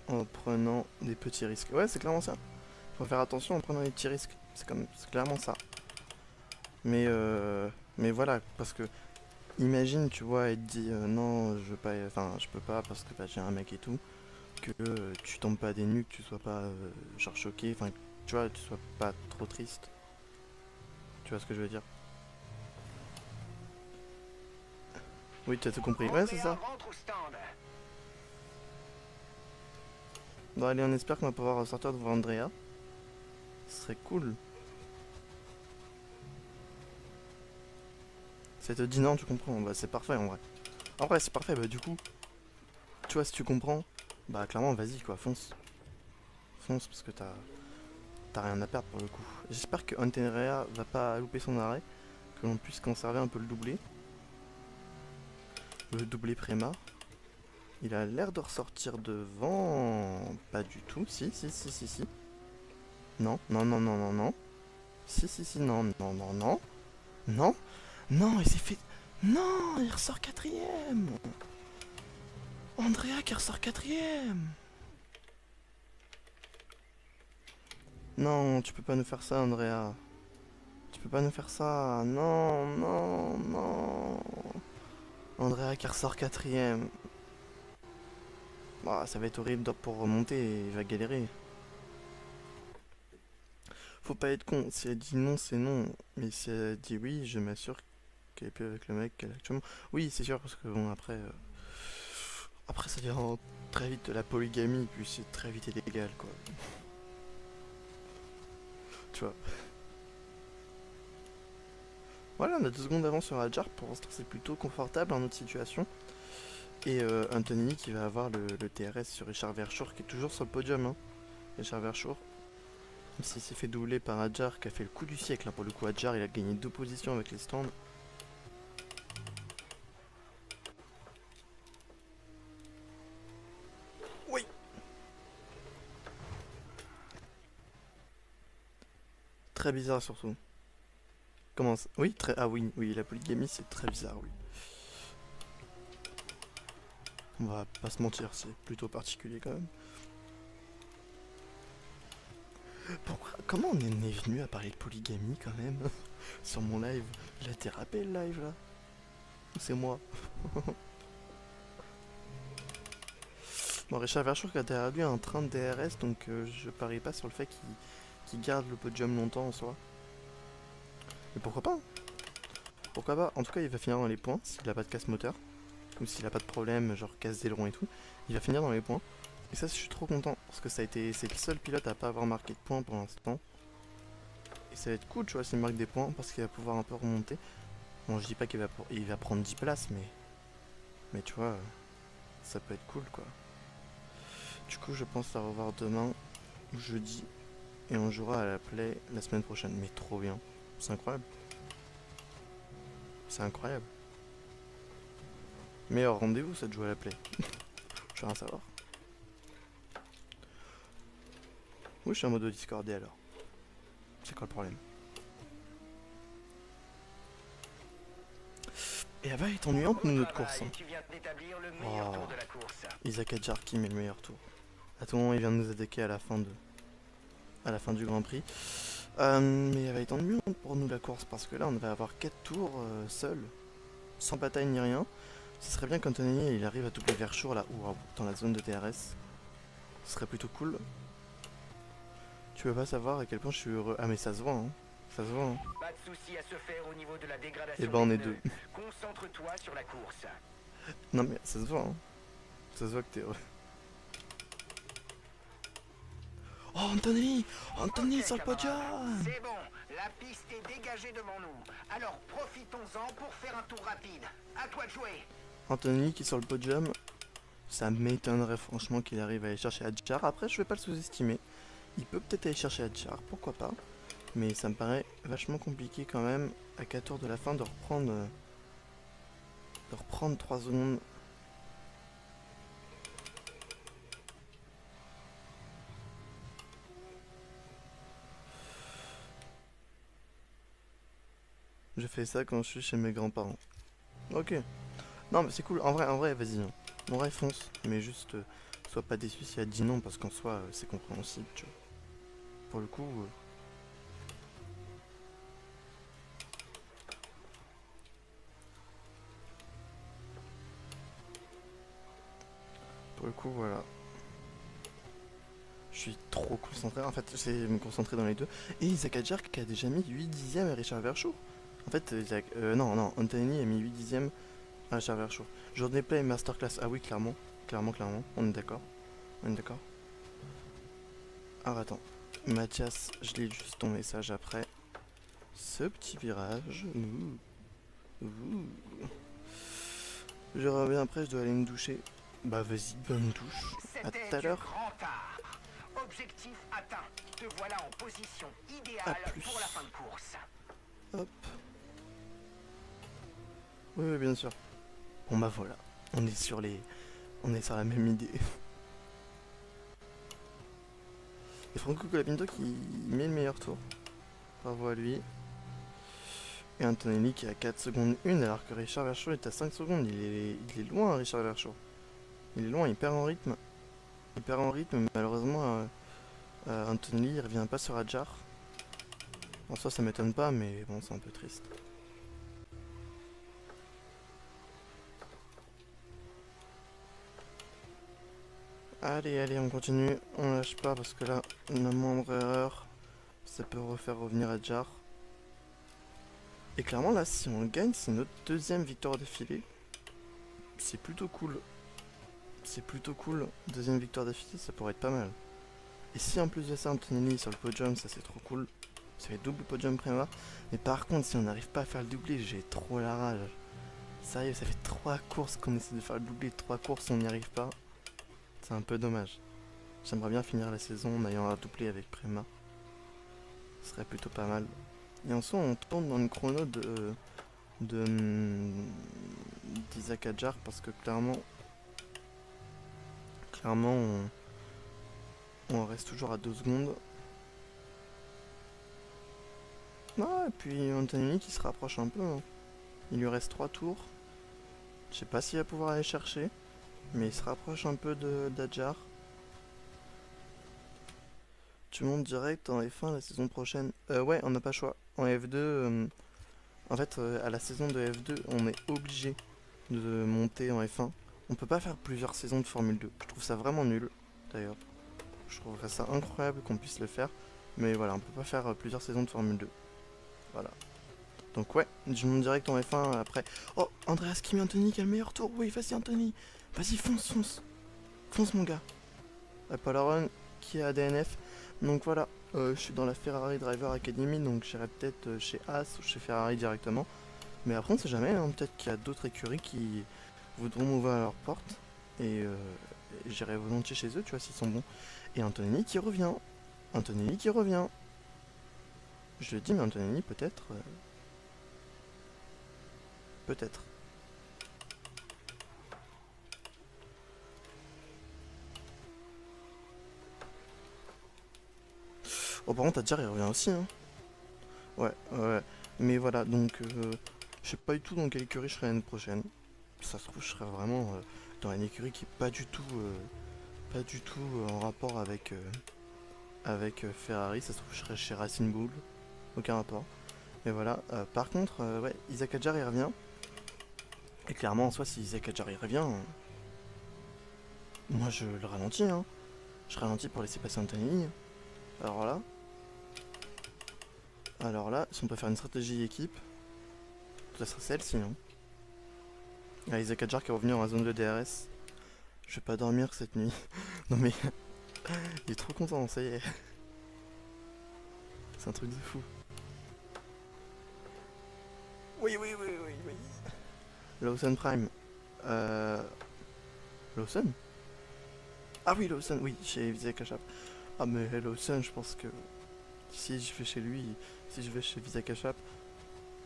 En prenant des petits risques. Ouais, c'est clairement ça. Faut faire attention en prenant des petits risques. C'est clairement ça. Mais voilà, parce que imagine, tu vois, et te dit non, je veux pas, enfin, je peux pas parce que j'ai un mec et tout, que tu tombes pas des nues, que tu sois pas genre choqué, enfin, tu vois, tu sois pas trop triste. Tu vois ce que je veux dire? Oui, tu as tout compris. Ouais, c'est ça. Bon, allez, on espère qu'on va pouvoir sortir devant Andrea. Ce serait cool. Ça te dit non, tu comprends. Bah, c'est parfait en vrai. En vrai, c'est parfait. Bah, du coup, tu vois, si tu comprends, bah, clairement, vas-y quoi, fonce. Fonce parce que t'as rien à perdre pour le coup. J'espère que Andrea va pas louper son arrêt. que l'on puisse conserver un peu le doublé. Le doublé Préma. Il a l'air de ressortir devant. Pas du tout. Si. Non. Si, non. Non, il s'est fait... Non, il ressort quatrième. Andrea qui ressort quatrième. Non, tu peux pas nous faire ça, Andrea. Tu peux pas nous faire ça. Non. Andrea qui ressort quatrième. Bah, ça va être horrible pour remonter, il va galérer. Faut pas être con, si elle dit non, c'est non. Mais si elle dit oui, je m'assure qu'elle est plus avec le mec qu'elle a actuellement. Oui, c'est sûr, parce que bon, après... Après, ça devient très vite de la polygamie, puis c'est très vite illégal, quoi. Tu vois. Voilà, on a 2 secondes d'avance sur Adjar, pour l'instant c'est plutôt confortable en notre situation. Et Antonini qui va avoir le TRS sur Richard Verschoor, qui est toujours sur le podium, hein. Richard Verschoor. Même s'il s'est fait doubler par Adjar, qui a fait le coup du siècle, hein. Pour le coup, Adjar, il a gagné 2 positions avec les stands. Oui. Très bizarre surtout. Comment ça? Oui, très... Ah oui, la polygamie c'est très bizarre, oui. On va pas se mentir, c'est plutôt particulier quand même. Pourquoi? Comment on est venu à parler de polygamie quand même sur mon live? Il a été rappelé le live là? Ou c'est moi? Bon, Richard Verschoor qui a derrière lui un train de DRS, donc je parie pas sur le fait qu'il garde le podium longtemps en soi. Mais pourquoi pas? Pourquoi pas? En tout cas, il va finir dans les points s'il a pas de casse moteur. Ou s'il a pas de problème, genre casse d'aileron et tout. Il va finir dans les points. Et ça, je suis trop content. Parce que c'est le seul pilote à pas avoir marqué de points pour l'instant. Et ça va être cool, tu vois, s'il marque des points. Parce qu'il va pouvoir un peu remonter. Bon, je dis pas qu'il va prendre 10 places, mais tu vois, ça peut être cool, quoi. Du coup, je pense la revoir demain ou jeudi. Et on jouera à la play la semaine prochaine. Mais trop bien. C'est incroyable. C'est incroyable. Meilleur rendez-vous, ça de jouer à la play. Je veux rien savoir. Oui, je suis en mode discordé alors. C'est quoi le problème? Et elle va être ennuyante notre course. Oh. Isaac Adjar qui met le meilleur tour. Attends, il vient de nous attaquer à la fin du Grand Prix. Mais elle va être ennuyante pour nous la course parce que là on va avoir 4 tours seuls, sans bataille ni rien. Ce serait bien qu'Antonini il arrive à doubler Verschoor là, dans la zone de TRS. Ce serait plutôt cool. Tu veux pas savoir à quel point je suis heureux. Ah mais ça se voit, hein. Ça se voit, hein. Pas de souci à se faire au niveau de la dégradation. Et ben on est deux. Concentre-toi sur la course. Non mais ça se voit, hein. Ça se voit que t'es heureux. Oh Anthony Okay, sur le podium. C'est bon, la piste est dégagée devant nous. Alors profitons-en pour faire un tour rapide. À toi de jouer. Anthony qui est sur le podium. Ça m'étonnerait franchement qu'il arrive à aller chercher Adjar. Après je vais pas le sous-estimer. Il peut peut-être aller chercher Adjar, pourquoi pas. Mais ça me paraît vachement compliqué quand même à 4 tours de la fin de reprendre 3 secondes. Je fais ça quand je suis chez mes grands-parents. Ok. Non mais c'est cool, en vrai, vas-y. Hein. En vrai, fonce. Mais juste, sois pas déçu si elle dit non, parce qu'en soi, c'est compréhensible, tu vois. Pour le coup... Pour le coup, voilà. Je suis trop concentré. En fait, j'essaie de me concentrer dans les deux. Et Isaac Adjar qui a déjà mis 8 dixièmes à Richard Verschoor. En fait, non, Anthony a mis 8 dixièmes à Richard Verschoor. Journée play masterclass. Ah oui, clairement. Clairement. On est d'accord. Alors attends. Mathias, je lis juste ton message après. Ce petit virage. Je reviens après, je dois aller me doucher. Bah vas-y, bonne douche. À tout à l'heure. Objectif atteint. Te voilà en position idéale pour la fin de course. Hop. Oui, oui, bien sûr. Bon bah voilà, on est sur les... On est sur la même idée. Et Franco Colapinto qui met le meilleur tour. Bravo à lui. Et Antonelli qui est à 4 secondes 1 alors que Richard Verschoor est à 5 secondes. Il est loin, Richard Verschoor. Il est loin, il perd en rythme. Il perd en rythme, malheureusement, Antonelli il revient pas sur Adjar. En soi, ça m'étonne pas, mais bon, c'est un peu triste. Allez, allez, on continue. On lâche pas parce que là, la moindre erreur, ça peut refaire revenir Adjar. Et clairement, là, si on gagne, c'est notre deuxième victoire d'affilée. C'est plutôt cool. C'est plutôt cool. Deuxième victoire d'affilée, ça pourrait être pas mal. Et si en plus de ça, Antonelli sur le podium, ça c'est trop cool. Ça fait double podium Prema. Mais par contre, si on n'arrive pas à faire le doublé, j'ai trop la rage. Sérieux, ça fait 3 courses qu'on essaie de faire le doublé. 3 courses, on n'y arrive pas. C'est un peu dommage. J'aimerais bien finir la saison en ayant un doublé avec Prema. Ce serait plutôt pas mal. Et en soi, on tourne dans le chrono d'Isaac Adjar parce que clairement on reste toujours à 2 secondes. Ah, et puis Antonelli qui se rapproche un peu. Hein. Il lui reste 3 tours. Je sais pas s'il va pouvoir aller chercher, mais il se rapproche un peu d'Adjar. Tu montes direct en F1 la saison prochaine. Ouais, on n'a pas le choix. En F2, en fait, à la saison de F2, on est obligé de monter en F1. On peut pas faire plusieurs saisons de Formule 2. Je trouve ça vraiment nul, d'ailleurs. Je trouverais ça incroyable qu'on puisse le faire. Mais voilà, on peut pas faire plusieurs saisons de Formule 2. Voilà. Donc ouais, je monte direct en F1 après. Oh, Andreas Kimi Anthony qui a le meilleur tour. Oui, vas-y Anthony. Vas-y, fonce, fonce. Fonce mon gars. Paul Aron qui est à DNF. Donc voilà, je suis dans la Ferrari Driver Academy, donc j'irai peut-être chez Haas ou chez Ferrari directement. Mais après on sait jamais, hein, peut-être qu'il y a d'autres écuries qui voudront m'ouvrir à leur porte. Et j'irai volontiers chez eux, tu vois, s'ils sont bons. Et Antonelli qui revient. Antonelli qui revient. Je le dis, mais Antonelli peut-être... peut-être. Oh par contre Adjar il revient aussi hein. Ouais, ouais. Mais voilà, donc je sais pas du tout dans quelle écurie je serai l'année prochaine. Ça se trouve je serai vraiment dans une écurie qui est pas du tout en rapport avec Ferrari. Ça se trouve je serai chez Racing Bull. Aucun rapport. Mais voilà. Par contre, ouais, Isaac Adjar il revient. Et clairement en soi si Isaac Adjar il revient, moi je le ralentis hein. Je ralentis pour laisser passer Anthony. Alors là, si on peut faire une stratégie équipe, ça serait celle-ci. Hein. Ah, Isaac Adjar qui est revenu en zone de DRS. Je vais pas dormir cette nuit. Non mais, il est trop content, ça y est. C'est un truc de fou. Oui. Lawson Prime. Lawson? Ah oui, Lawson, oui, chez Visa Cash App. Ah mais Lawson, je pense que si je vais chez lui, si je vais chez Visa Cash App,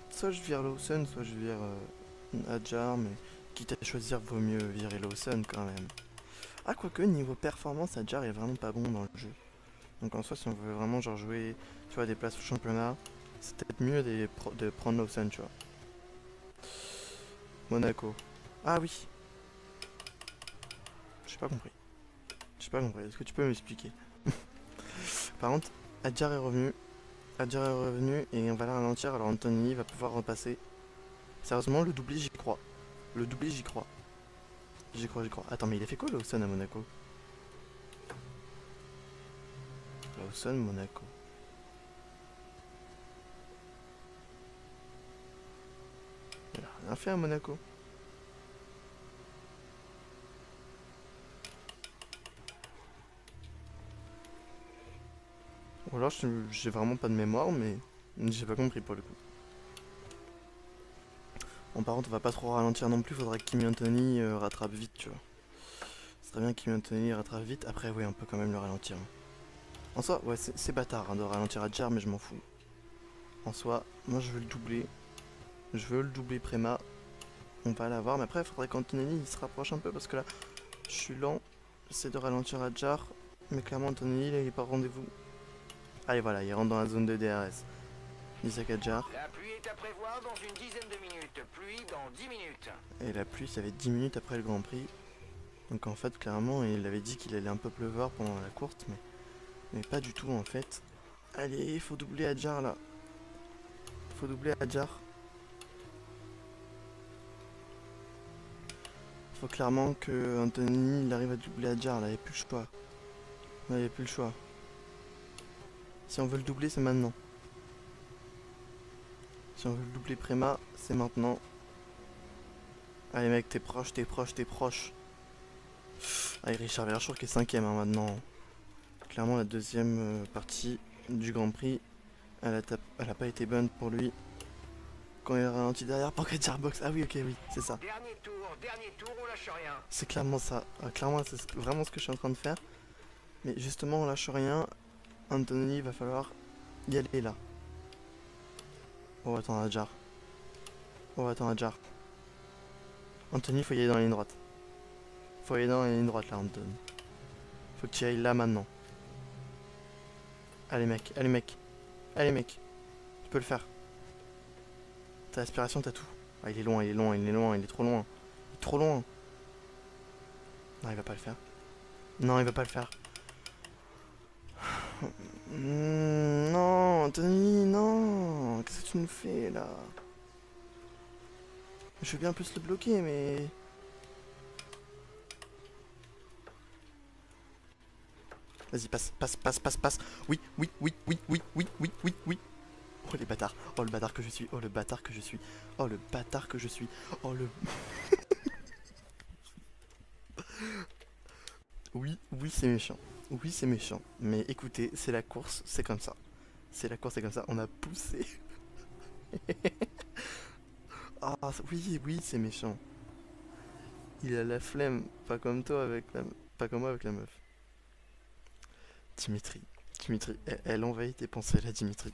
soit je vire Lawson, soit je vire Adjar, mais quitte à choisir, vaut mieux virer Lawson quand même. Ah quoique, niveau performance, Adjar est vraiment pas bon dans le jeu. Donc en soi, si on veut vraiment genre jouer, tu vois, des places au championnat, c'est peut-être mieux de prendre Lawson, tu vois. Monaco. Ah oui. J'ai pas compris. Est-ce que tu peux m'expliquer? Par contre, Adjar est revenu. Et on va la ralentir. Alors Anthony va pouvoir repasser. Sérieusement, le doublé, j'y crois. J'y crois. Attends, mais il a fait quoi Lawson à Monaco? Lawson, Monaco. Il a rien fait à Monaco. Ou alors j'ai vraiment pas de mémoire, mais j'ai pas compris pour le coup. Bon, par contre, on va pas trop ralentir non plus, faudra que Kimi Anthony rattrape vite, tu vois. Ce serait bien que Kimi Anthony rattrape vite, après, oui, on peut quand même le ralentir. En soi, ouais, c'est bâtard hein, de ralentir Adjar, mais je m'en fous. En soi, moi je veux le doubler. Je veux le doubler Prema. On va l'avoir, mais après il faudrait qu'Antonelli il se rapproche un peu parce que là je suis lent. J'essaie de ralentir Adjar, mais clairement Antonelli il est pas au rendez-vous. Allez voilà, il rentre dans la zone de DRS. Isaac Adjar. La pluie est à prévoir dans une dizaine de minutes. Pluie dans 10 minutes. Et la pluie ça va être 10 minutes après le Grand Prix. Donc en fait clairement il avait dit qu'il allait un peu pleuvoir pendant la course, mais pas du tout en fait. Allez, il faut doubler Adjar là. Faut doubler Adjar. Faut clairement que Anthony il arrive à doubler Adjar là, il n'y a plus le choix. Là, il n'y a plus le choix. Si on veut le doubler, c'est maintenant. Si on veut le doubler Préma, c'est maintenant. Allez mec, t'es proche, t'es proche, t'es proche. Allez, Richard Verchour qui est 5ème maintenant. Clairement la deuxième partie du Grand Prix, elle a pas été bonne pour lui. Quand il a ralenti derrière, Pocket Box. Ah oui, ok, oui, c'est ça. Dernier tour, on lâche rien. C'est clairement ça. Clairement, c'est vraiment ce que je suis en train de faire. Mais justement, on lâche rien. Anthony, il va falloir y aller là. Oh, attends, Adjar. Oh, attends, Adjar. Anthony, faut y aller dans la ligne droite. Faut y aller dans la ligne droite là, Anthony. Faut que tu y ailles là maintenant. Allez, mec, allez, mec. Allez, mec. Tu peux le faire. T'as l'aspiration, t'as tout. Ah, il est loin, il est loin, il est loin, il est trop loin. Il est trop loin. Non, il va pas le faire. Non, il va pas le faire. Non, Anthony, non. Qu'est-ce que tu nous fais là? Je veux bien plus le bloquer, mais... Vas-y, passe, passe, passe, passe, passe. Oui, oui, oui, oui, oui, oui, oui, oui, oui. Oh les bâtards. Oh le bâtard que je suis. Oh le bâtard que je suis. Oh le bâtard que je suis. Oh le... Oui, oui, c'est méchant. Oui, c'est méchant. Mais écoutez, c'est la course, c'est comme ça. C'est la course, c'est comme ça. On a poussé. Ah, oui, oui, c'est méchant. Il a la flemme, pas comme toi avec la... Pas comme moi avec la meuf. Dimitri. Dimitri, elle envahit tes pensées là, Dimitri.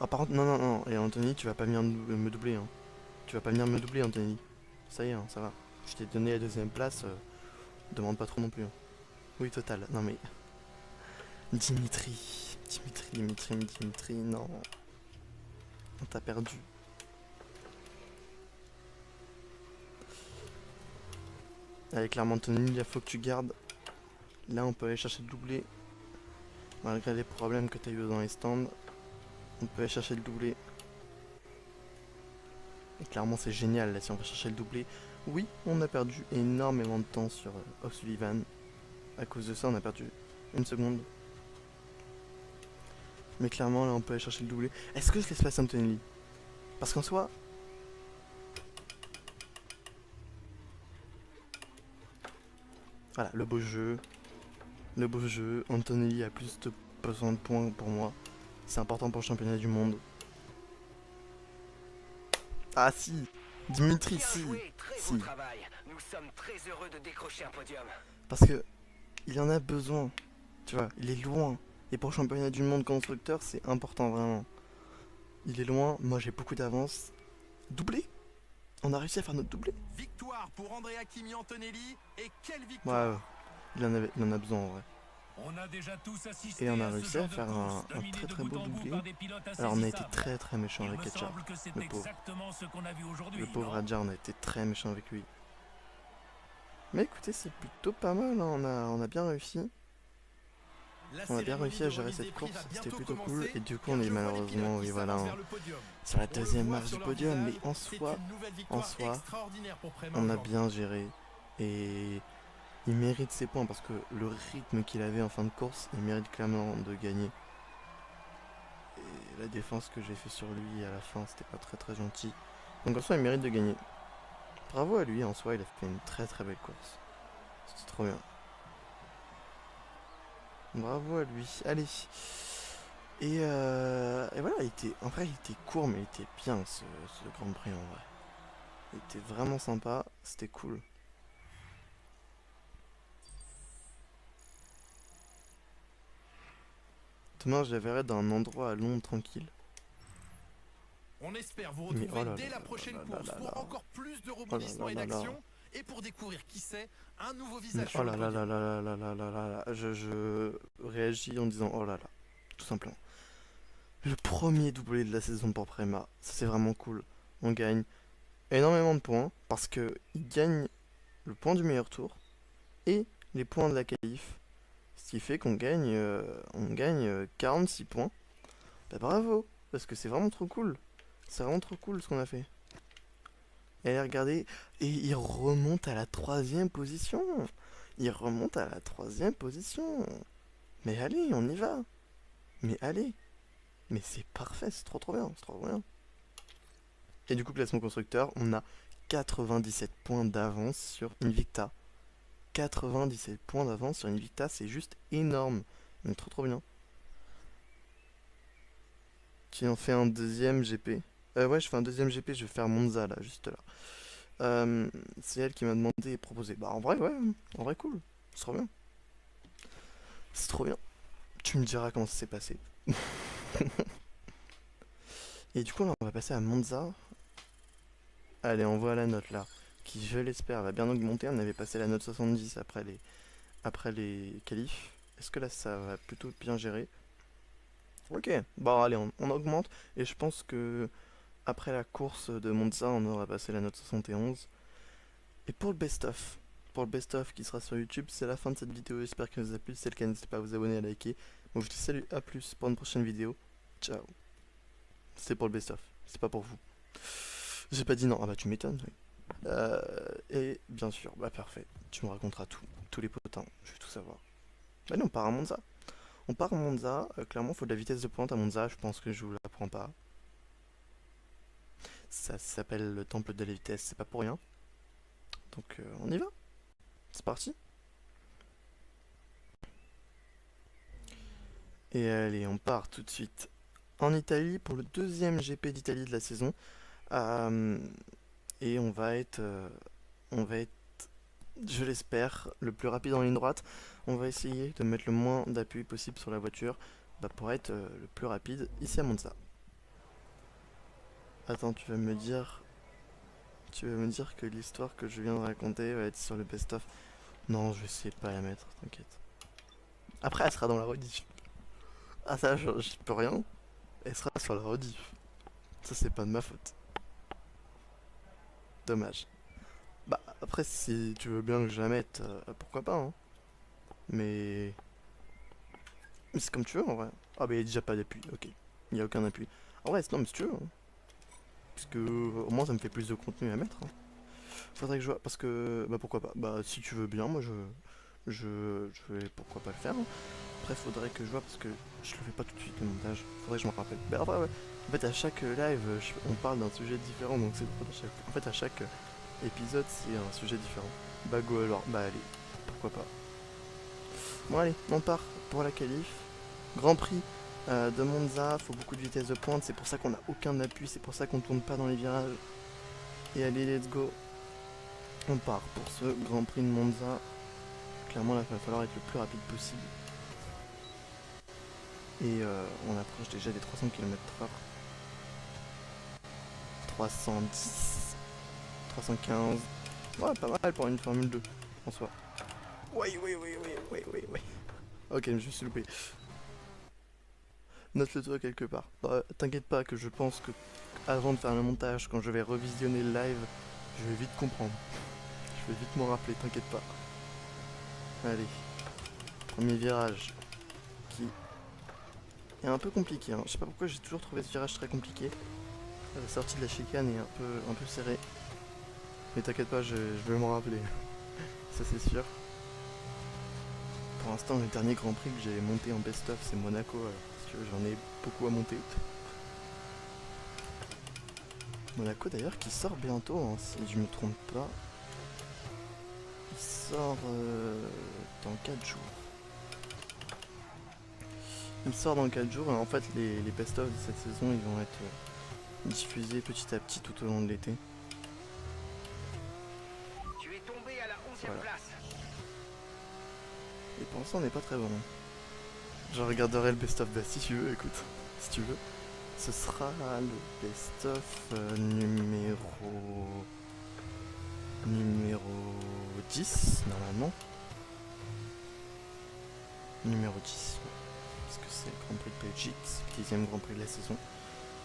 Ah, par contre, non, non, non. Et Anthony, tu vas pas venir me doubler, hein. Tu vas pas venir me doubler, Anthony. Ça y est, hein, ça va. Je t'ai donné la deuxième place. Demande pas trop non plus. Hein. Oui, total. Non, mais... Dimitri. Dimitri, non. On t'a perdu. Allez, clairement, Anthony, il faut que tu gardes. Là, on peut aller chercher le doublé. Malgré les problèmes que tu as eu dans les stands, on peut aller chercher le doublé. Et clairement, c'est génial, là, si on va chercher le doublé. Oui, on a perdu énormément de temps sur O'Sullivan. À cause de ça, on a perdu une seconde. Mais clairement, là, on peut aller chercher le doublé. Est-ce que je laisse passer Anthony? Parce qu'en soi... Voilà, le beau jeu. Le beau jeu. Anthony a plus de besoin de points pour moi. C'est important pour le championnat du monde. Ah si, Dimitri, Bien si. joué, très Si. beau travail. Nous sommes très heureux de décrocher un podium. Parce que il en a besoin. Tu vois, il est loin. Et pour le championnat du monde constructeur, c'est important vraiment. Il est loin, moi j'ai beaucoup d'avance. Doublé. On a réussi à faire notre doublé. Victoire pour Andrea Kimi Antonelli. Et quelle victoire! Ouais, il en a besoin en vrai. On a déjà tous assisté Et on a à ce réussi à genre de faire course, un dominé très de très bout beau en bout doublé. par des pilotes Alors on a été insaisissables. très méchant Il avec me Adjar. semble que c'est Le pauvre. exactement ce qu'on a vu aujourd'hui. Le pauvre non Adjar, on a été très méchant avec lui. Mais écoutez, c'est plutôt pas mal, hein. On a bien réussi. On a bien réussi à gérer cette course, c'était plutôt cool. Et du coup, on est malheureusement, oui, voilà, sur la deuxième marche du podium. Mais en soi, on a bien géré. Et il mérite ses points parce que le rythme qu'il avait en fin de course, il mérite clairement de gagner. Et la défense que j'ai fait sur lui à la fin, c'était pas très très gentil. Donc en soi, il mérite de gagner. Bravo à lui, en soi, il a fait une très très belle course. C'était trop bien. Bravo à lui. Allez. Et voilà, en vrai, il était court, mais il était bien ce Grand Prix en vrai. Il était vraiment sympa, c'était cool. Demain, je la verrai dans un endroit à Londres tranquille. On espère vous Mais retrouver oh là dès là la là prochaine là course là pour là. encore plus de Oh là rebondissements là et là là. d'actions et pour découvrir qui sait un nouveau Mais visage oh sur le là là là podium. là là là là là là. Je réagis en disant oh là là. Tout simplement. Le premier doublé de la saison pour Prema. Ça c'est vraiment cool. On gagne énormément de points parce que il gagne le point du meilleur tour et les points de la qualif. Ce qui fait on gagne 46 points. Bah bravo, parce que c'est vraiment trop cool. C'est vraiment trop cool ce qu'on a fait. Et allez regarder, et il remonte à la 3e position. Il remonte à la 3e position. Mais allez, on y va. Mais allez. Mais c'est parfait, c'est trop bien, c'est trop bien. Et du coup, classement constructeur, on a 97 points d'avance sur Invicta. 97 points d'avance sur Invicta, c'est juste énorme. Mais trop bien. Tu en fais un deuxième GP. Ouais, je fais un deuxième GP, je vais faire Monza là, juste là. C'est elle qui m'a demandé et proposé. Bah en vrai, ouais, en vrai cool. C'est trop bien. C'est trop bien. Tu me diras comment ça s'est passé. Et du coup là, on va passer à Monza. Allez, on voit la note là, qui je l'espère va bien augmenter. On avait passé la note 70 après les qualifs. Est-ce que là ça va plutôt bien gérer? Ok, bon allez, on augmente. Et je pense que après la course de Monza, on aura passé la note 71. Et pour le best-of qui sera sur YouTube, c'est la fin de cette vidéo. J'espère qu'elle vous a plu. Si c'est le cas, n'hésitez pas à vous abonner, à liker. Bon, je vous dis salut, à plus pour une prochaine vidéo. Ciao. C'est pour le best-of, c'est pas pour vous. J'ai pas dit non. Ah bah tu m'étonnes. Oui. Et bien sûr, bah parfait. Tu me raconteras tout, tous les potins. Je veux tout savoir. Bah non, on part à Monza. On part à Monza. Clairement, il faut de la vitesse de pointe à Monza. Je pense que je vous l'apprends pas. Ça s'appelle le temple de la vitesse, c'est pas pour rien. Donc on y va. C'est parti. Et allez, on part tout de suite en Italie pour le deuxième GP d'Italie de la saison. Et on va être, je l'espère, le plus rapide en ligne droite. On va essayer de mettre le moins d'appui possible sur la voiture pour être le plus rapide ici à Monza. Attends, tu vas me dire que l'histoire que je viens de raconter va être sur le best-of. Non, je vais essayer de pas la mettre, t'inquiète. Après, elle sera dans la rediff. Ah ça, je peux rien. Elle sera sur la rediff. Ça, c'est pas de ma faute. Dommage. Bah, après, si tu veux bien que je la mette, pourquoi pas, hein. Mais c'est comme tu veux, en vrai. Ah bah, il y a déjà pas d'appui, ok. Il y a aucun appui. En vrai, non, mais si tu veux, hein. Parce que au moins ça me fait plus de contenu à mettre, hein. Faudrait que je vois, parce que bah pourquoi pas. Bah si tu veux bien, moi je vais pourquoi pas le faire, hein. Après faudrait que je vois parce que je le fais pas tout de suite le montage. Faudrait que je m'en rappelle. Mais après ouais. En fait à chaque live on parle d'un sujet différent donc c'est en fait à chaque épisode c'est un sujet différent. Bah go alors, bah allez, pourquoi pas. Bon allez, on part pour la qualif. Grand Prix de Monza, faut beaucoup de vitesse de pointe, c'est pour ça qu'on a aucun appui, c'est pour ça qu'on tourne pas dans les virages. Et allez, let's go. On part pour ce Grand Prix de Monza. Clairement là, il va falloir être le plus rapide possible. Et on approche déjà des 300 km/h. 310, 315. Ouais, pas mal pour une Formule 2 en soi. Oui. Ok, je me suis loupé. Note-le toi quelque part. T'inquiète pas que je pense que avant de faire le montage, quand je vais revisionner le live, je vais vite comprendre. Je vais vite m'en rappeler, t'inquiète pas. Allez. Premier virage. Qui est un peu compliqué, hein. Je sais pas pourquoi j'ai toujours trouvé ce virage très compliqué. La sortie de la chicane est un peu serrée. Mais t'inquiète pas, je vais m'en rappeler. Ça c'est sûr. Pour l'instant, le dernier Grand Prix que j'ai monté en best-of, c'est Monaco. Alors, si tu veux, j'en ai beaucoup à monter. Monaco d'ailleurs qui sort bientôt, hein, si je me trompe pas. Il sort dans 4 jours. Il sort dans 4 jours et en fait les best-of de cette saison ils vont être diffusés petit à petit tout au long de l'été. Tu es tombé à la 11e Voilà. place. Et pour l'instant on n'est pas très bon. Je regarderai le best-of si tu veux, écoute, si tu veux. ce sera le best-of numéro 10 normalement. Numéro 10, parce que c'est le Grand Prix de Belgique, c'est le 10e Grand Prix de la saison.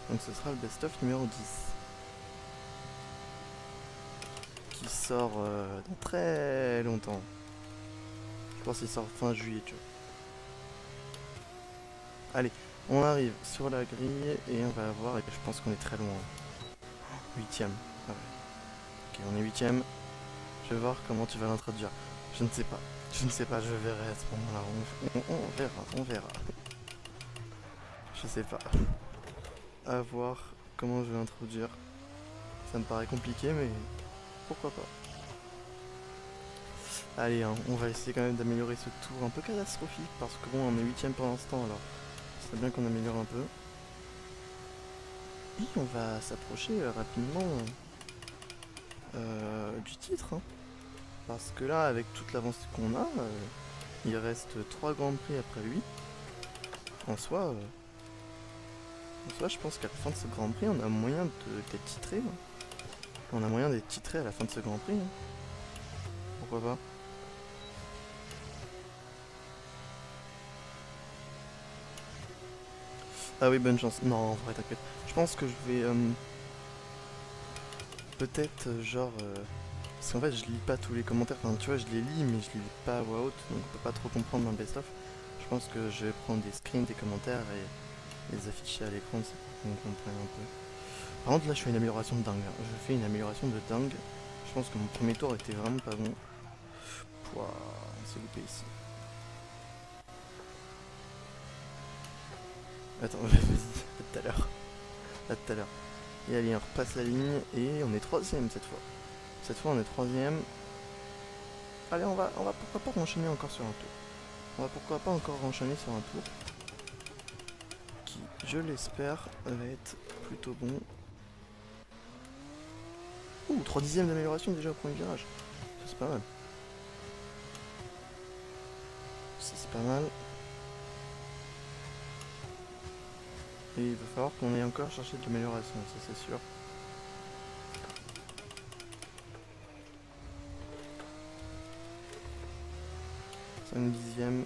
Donc ce sera le best-of numéro 10. Qui sort dans très longtemps. Je pense qu'il sort fin juillet, tu vois. Allez, on arrive sur la grille et on va voir, et je pense qu'on est très loin. 8ème. Ah ouais. Ok, on est 8ème. Je vais voir comment tu vas l'introduire. Je ne sais pas. Je ne sais pas, je verrai à ce moment-là. On verra. Je sais pas. À voir comment je vais introduire. Ça me paraît compliqué, mais pourquoi pas. Allez, hein, on va essayer quand même d'améliorer ce tour un peu catastrophique, parce que bon, on est 8ème pour l'instant, alors c'est bien qu'on améliore un peu. Et on va s'approcher rapidement du titre, hein. Parce que là, avec toute l'avance qu'on a, il reste 3 grands prix après lui. En soi, je pense qu'à la fin de ce grand prix, on a moyen d'être titré. Hein. On a moyen d'être titré à la fin de ce grand prix. Hein. Pourquoi pas? Ah oui, bonne chance. Non, en vrai, t'inquiète. Je pense que je vais... peut-être, genre... parce qu'en fait, je lis pas tous les commentaires. Enfin, tu vois, je les lis, mais je les lis pas à voix haute. Donc, on peut pas trop comprendre dans le best-of. Je pense que je vais prendre des screens, des commentaires et les afficher à l'écran. C'est pour qu'on comprenne un peu. Par contre, là, je fais une amélioration de dingue. Hein. Je fais une amélioration de dingue. Je pense que mon premier tour était vraiment pas bon. Pouah, on s'est loupé ici. Attends, vas-y, à tout à l'heure. À tout à l'heure. Et allez, on repasse la ligne et on est 3ème cette fois. Cette fois, on est 3ème. Allez, on va pourquoi pas enchaîner encore sur un tour. On va pourquoi pas encore enchaîner sur un tour. Qui, je l'espère, va être plutôt bon. Ouh, 3 dixièmes d'amélioration déjà au premier virage. Ça, c'est pas mal. Ça, c'est pas mal. Et il va falloir qu'on ait encore cherché de l'amélioration, ça c'est sûr. C'est un dixième.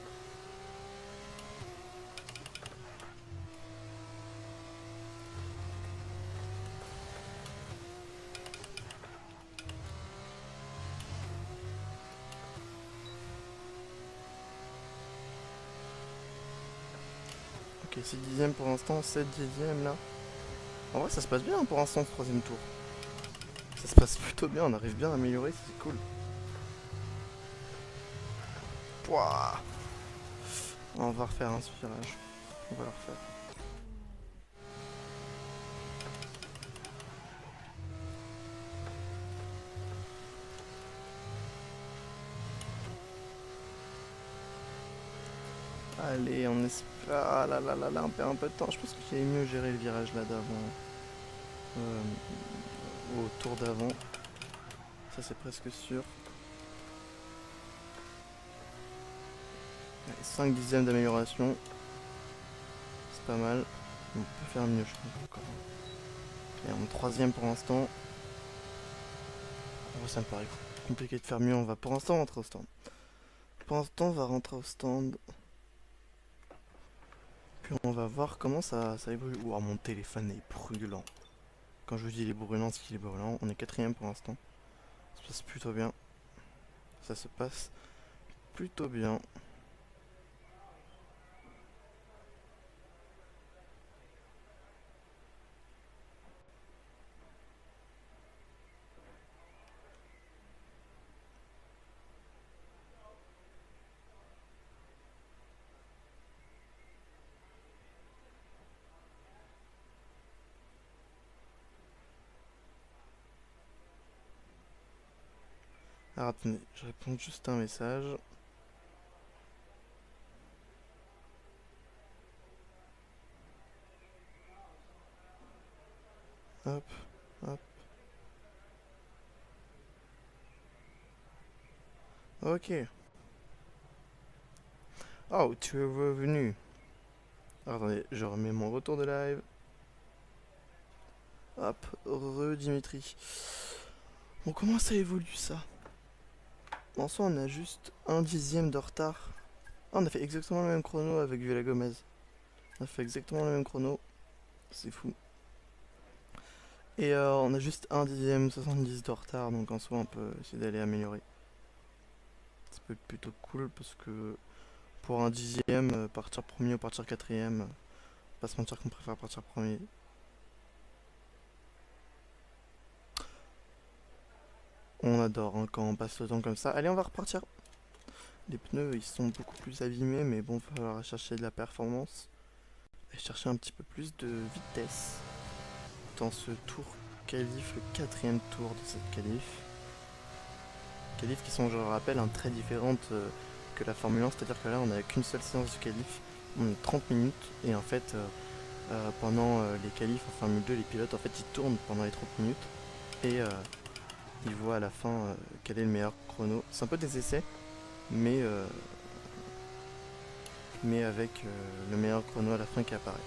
Ok, 6 dixièmes pour l'instant, 7 dixièmes là. En vrai, ça se passe bien pour l'instant, ce 3ème tour. Ça se passe plutôt bien, on arrive bien à améliorer, c'est cool. Pouah. On va refaire un virage. On va le refaire. Allez, on espère. Ah là là là là, on perd un peu de temps. Je pense qu'il allait mieux gérer le virage là d'avant. Au tour d'avant. Ça, c'est presque sûr. 5 dixièmes d'amélioration. C'est pas mal. On peut faire mieux, je pense encore. Et on est 3ème pour l'instant. Ça me paraît compliqué de faire mieux. On va pour l'instant rentrer au stand. Pour l'instant, on va rentrer au stand. Puis on va voir comment ça évolue. Ouah, mon téléphone est brûlant. Quand je vous dis il est brûlant, c'est qu'il est brûlant. On est 4ème pour l'instant. Ça se passe plutôt bien. Ça se passe plutôt bien. Alors attendez, je réponds juste un message. Hop, hop. Ok. Oh, tu es revenu. Alors, attendez, je remets mon retour de live. Hop, Dimitri. Bon, comment ça évolue ça? En soi, on a juste 1/10 de retard. Ah, on a fait exactement le même chrono avec Villa Gomez. On a fait exactement le même chrono. C'est fou. Et on a juste 1/10, 70 de retard, donc en soi, on peut essayer d'aller améliorer. Ça peut être plutôt cool parce que pour 1/10, partir premier ou partir quatrième, pas se mentir qu'on préfère partir premier. On adore hein, quand on passe le temps comme ça. Allez, on va repartir. Les pneus, ils sont beaucoup plus abîmés, mais bon, il va falloir chercher de la performance. Et chercher un petit peu plus de vitesse. Dans ce tour qualif, le 4ème tour de cette qualif. Qualif qui sont, je le rappelle, très différentes que la Formule 1. C'est-à-dire que là, on n'a qu'une seule séance de qualif. On a 30 minutes. Et en fait, pendant les qualifs en Formule 2, les pilotes, en fait, ils tournent pendant les 30 minutes. Et ils voient à la fin quel est le meilleur chrono. C'est un peu des essais, mais avec le meilleur chrono à la fin qui apparaît.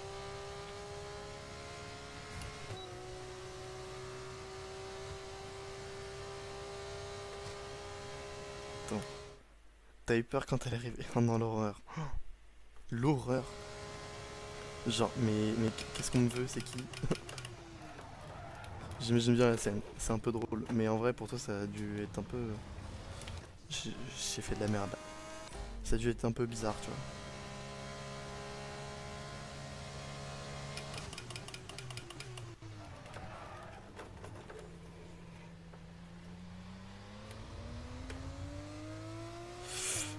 Attends. T'as eu peur quand elle est arrivée? Oh non, l'horreur. Oh, l'horreur. Genre, mais qu'est-ce qu'on me veut? C'est qui? J'aime bien la scène, c'est un peu drôle. Mais en vrai, pour toi, ça a dû être un peu... J'ai fait de la merde. Ça a dû être un peu bizarre, tu vois.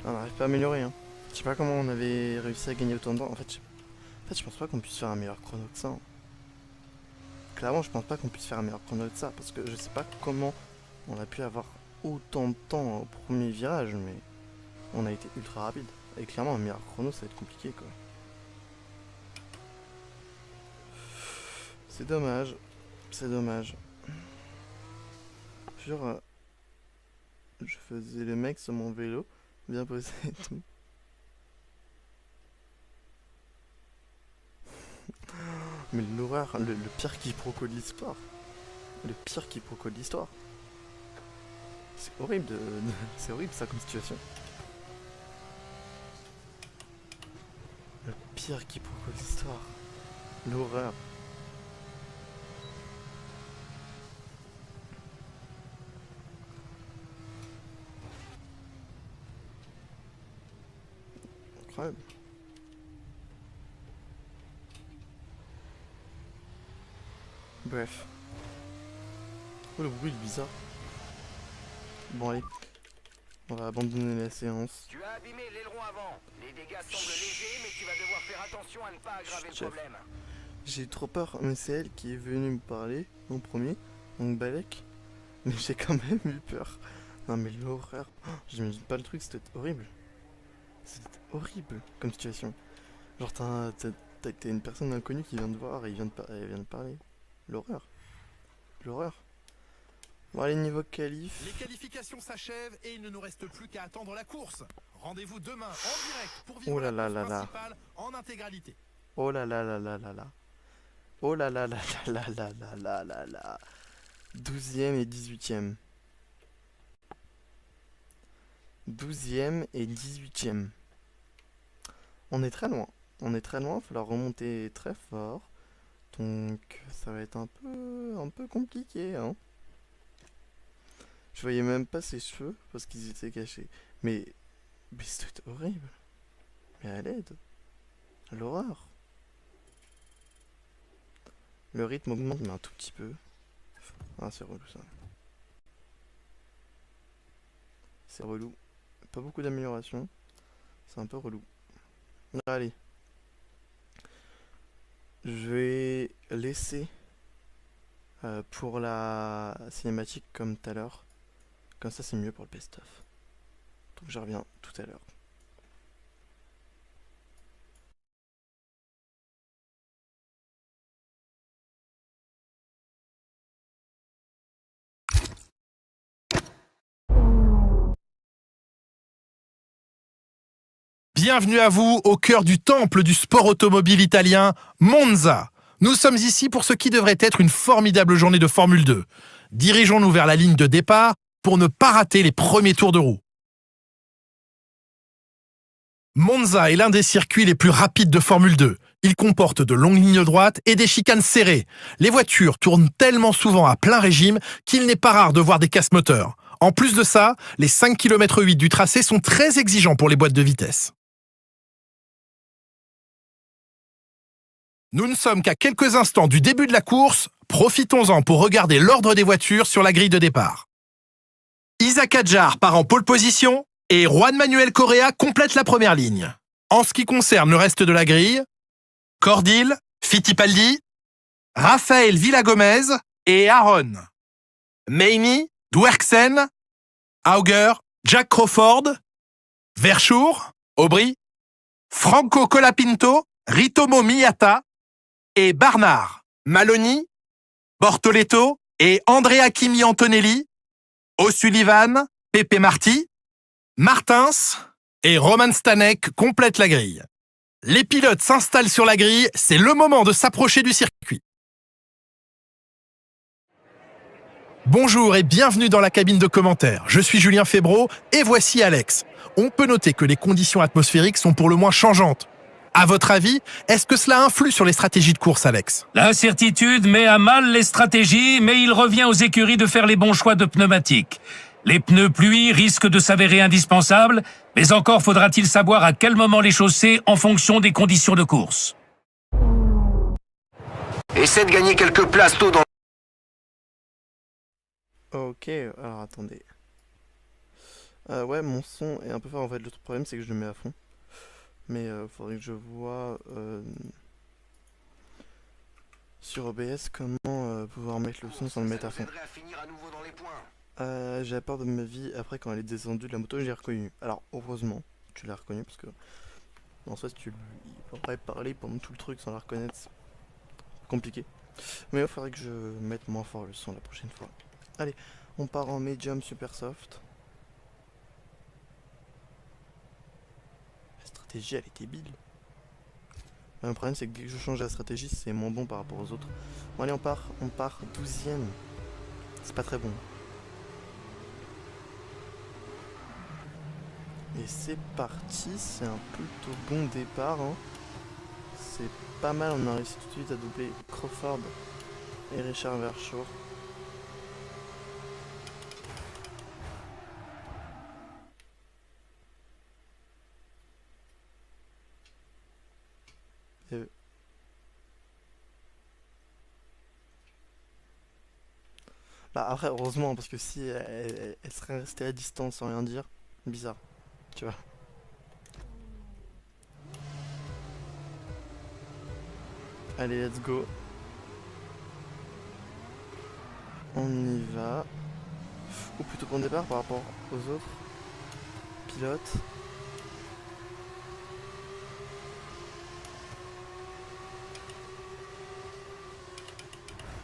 On n'arrive pas à améliorer, hein. Je sais pas comment on avait réussi à gagner autant de temps. En fait, je pense pas qu'on puisse faire un meilleur chrono que ça. Hein. Clairement, je pense pas qu'on puisse faire un meilleur chrono que ça. Parce que je sais pas comment on a pu avoir autant de temps au premier virage, mais on a été ultra rapide. Et clairement, un meilleur chrono, ça va être compliqué, quoi. C'est dommage. C'est dommage. Genre, je faisais le mec sur mon vélo, bien posé et tout. Mais l'horreur, le pire quiproquo de l'histoire. Le pire quiproquo de l'histoire. C'est horrible c'est horrible ça comme situation. Le pire quiproquo de l'histoire. L'horreur. Incroyable. Bref. Oh, le bruit est bizarre. Bon, allez. On va abandonner la séance. Tu as abîmé l'aileron avant. Les dégâts semblent légers, mais tu vas devoir faire attention à ne pas aggraver le problème. J'ai eu trop peur, mais c'est elle qui est venue me parler en premier, donc Balek. Mais j'ai quand même eu peur. Non mais l'horreur. Oh, j'imagine pas le truc, c'était horrible. C'était horrible comme situation. Genre t'as une personne inconnue qui vient te voir et elle vient de parler. L'horreur. L'horreur. Bon allez, niveau qualif. Les qualifications s'achèvent et il ne nous reste plus qu'à attendre la course. Rendez-vous demain en direct pour vivre la course principale en intégralité. Oh là là là là là là. Oh là là là là là là là là là. 12e et 18e. 12e et 18e. On est très loin. On est très loin, il va falloir remonter très fort. Donc ça va être un peu compliqué, hein. Je voyais même pas ses cheveux parce qu'ils étaient cachés. Mais c'était horrible. Mais à l'aide. L'horreur. Le rythme augmente mais un tout petit peu. Ah c'est relou ça. C'est relou. Pas beaucoup d'amélioration. C'est un peu relou. Allez. Je vais laisser pour la cinématique comme tout à l'heure. Comme ça c'est mieux pour le best-of. Donc je reviens tout à l'heure. Bienvenue à vous au cœur du temple du sport automobile italien, Monza. Nous sommes ici pour ce qui devrait être une formidable journée de Formule 2. Dirigeons-nous vers la ligne de départ pour ne pas rater les premiers tours de roue. Monza est l'un des circuits les plus rapides de Formule 2. Il comporte de longues lignes droites et des chicanes serrées. Les voitures tournent tellement souvent à plein régime qu'il n'est pas rare de voir des casse-moteurs. En plus de ça, les 5,8 km du tracé sont très exigeants pour les boîtes de vitesse. Nous ne sommes qu'à quelques instants du début de la course. Profitons-en pour regarder l'ordre des voitures sur la grille de départ. Isack Hadjar part en pole position et Juan Manuel Correa complète la première ligne. En ce qui concerne le reste de la grille, Cordil, Fittipaldi, Rafael Villagomez et Aaron. Meini, Dwerksen, Auger, Jack Crawford, Verschoor, Aubry, Franco Colapinto, Ritomo Miyata et Barnard, Maloney, Bortoleto et Andrea Kimi Antonelli, O'Sullivan, Pepe Marti, Martins et Roman Stanek complètent la grille. Les pilotes s'installent sur la grille, c'est le moment de s'approcher du circuit. Bonjour et bienvenue dans la cabine de commentaires. Je suis Julien Febvreau et voici Alex. On peut noter que les conditions atmosphériques sont pour le moins changeantes. À votre avis, est-ce que cela influe sur les stratégies de course, Alex? L'incertitude met à mal les stratégies, mais il revient aux écuries de faire les bons choix de pneumatiques. Les pneus pluie risquent de s'avérer indispensables, mais encore faudra-t-il savoir à quel moment les chausser en fonction des conditions de course. Essaie de gagner quelques places tôt dans... Ok, alors attendez. Ouais, mon son est un peu fort en fait. L'autre problème, c'est que je le mets à fond. Mais faudrait que je vois sur OBS comment pouvoir mettre le son sans le mettre à fond. J'avais peur de ma vie après quand elle est descendue de la moto, j'ai reconnu. Alors heureusement, tu l'as reconnu parce que en soi, si tu il faudrait parler pendant tout le truc sans la reconnaître, c'est compliqué. Mais il faudrait que je mette moins fort le son la prochaine fois. Allez, on part en medium super soft. La stratégie elle est débile. Le problème c'est que dès que je change la stratégie c'est moins bon par rapport aux autres. Bon allez on part 12ème. C'est pas très bon. Et c'est parti, c'est un plutôt bon départ hein. C'est pas mal, on a réussi tout de suite à doubler Crawford et Richard Verschoor. Bah après heureusement parce que si elle serait restée à distance sans rien dire, bizarre, tu vois. Allez let's go. On y va. Ou plutôt bon départ par rapport aux autres pilotes.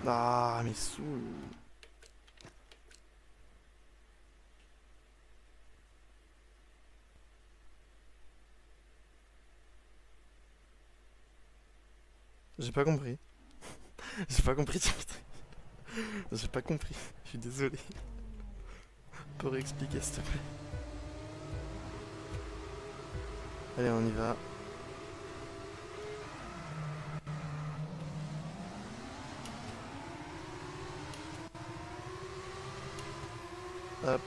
Ah mais saoul. J'ai pas compris. J'ai pas compris. J'ai pas compris. Je suis désolé. Pour réexpliquer s'il te plaît. Allez on y va. Hop.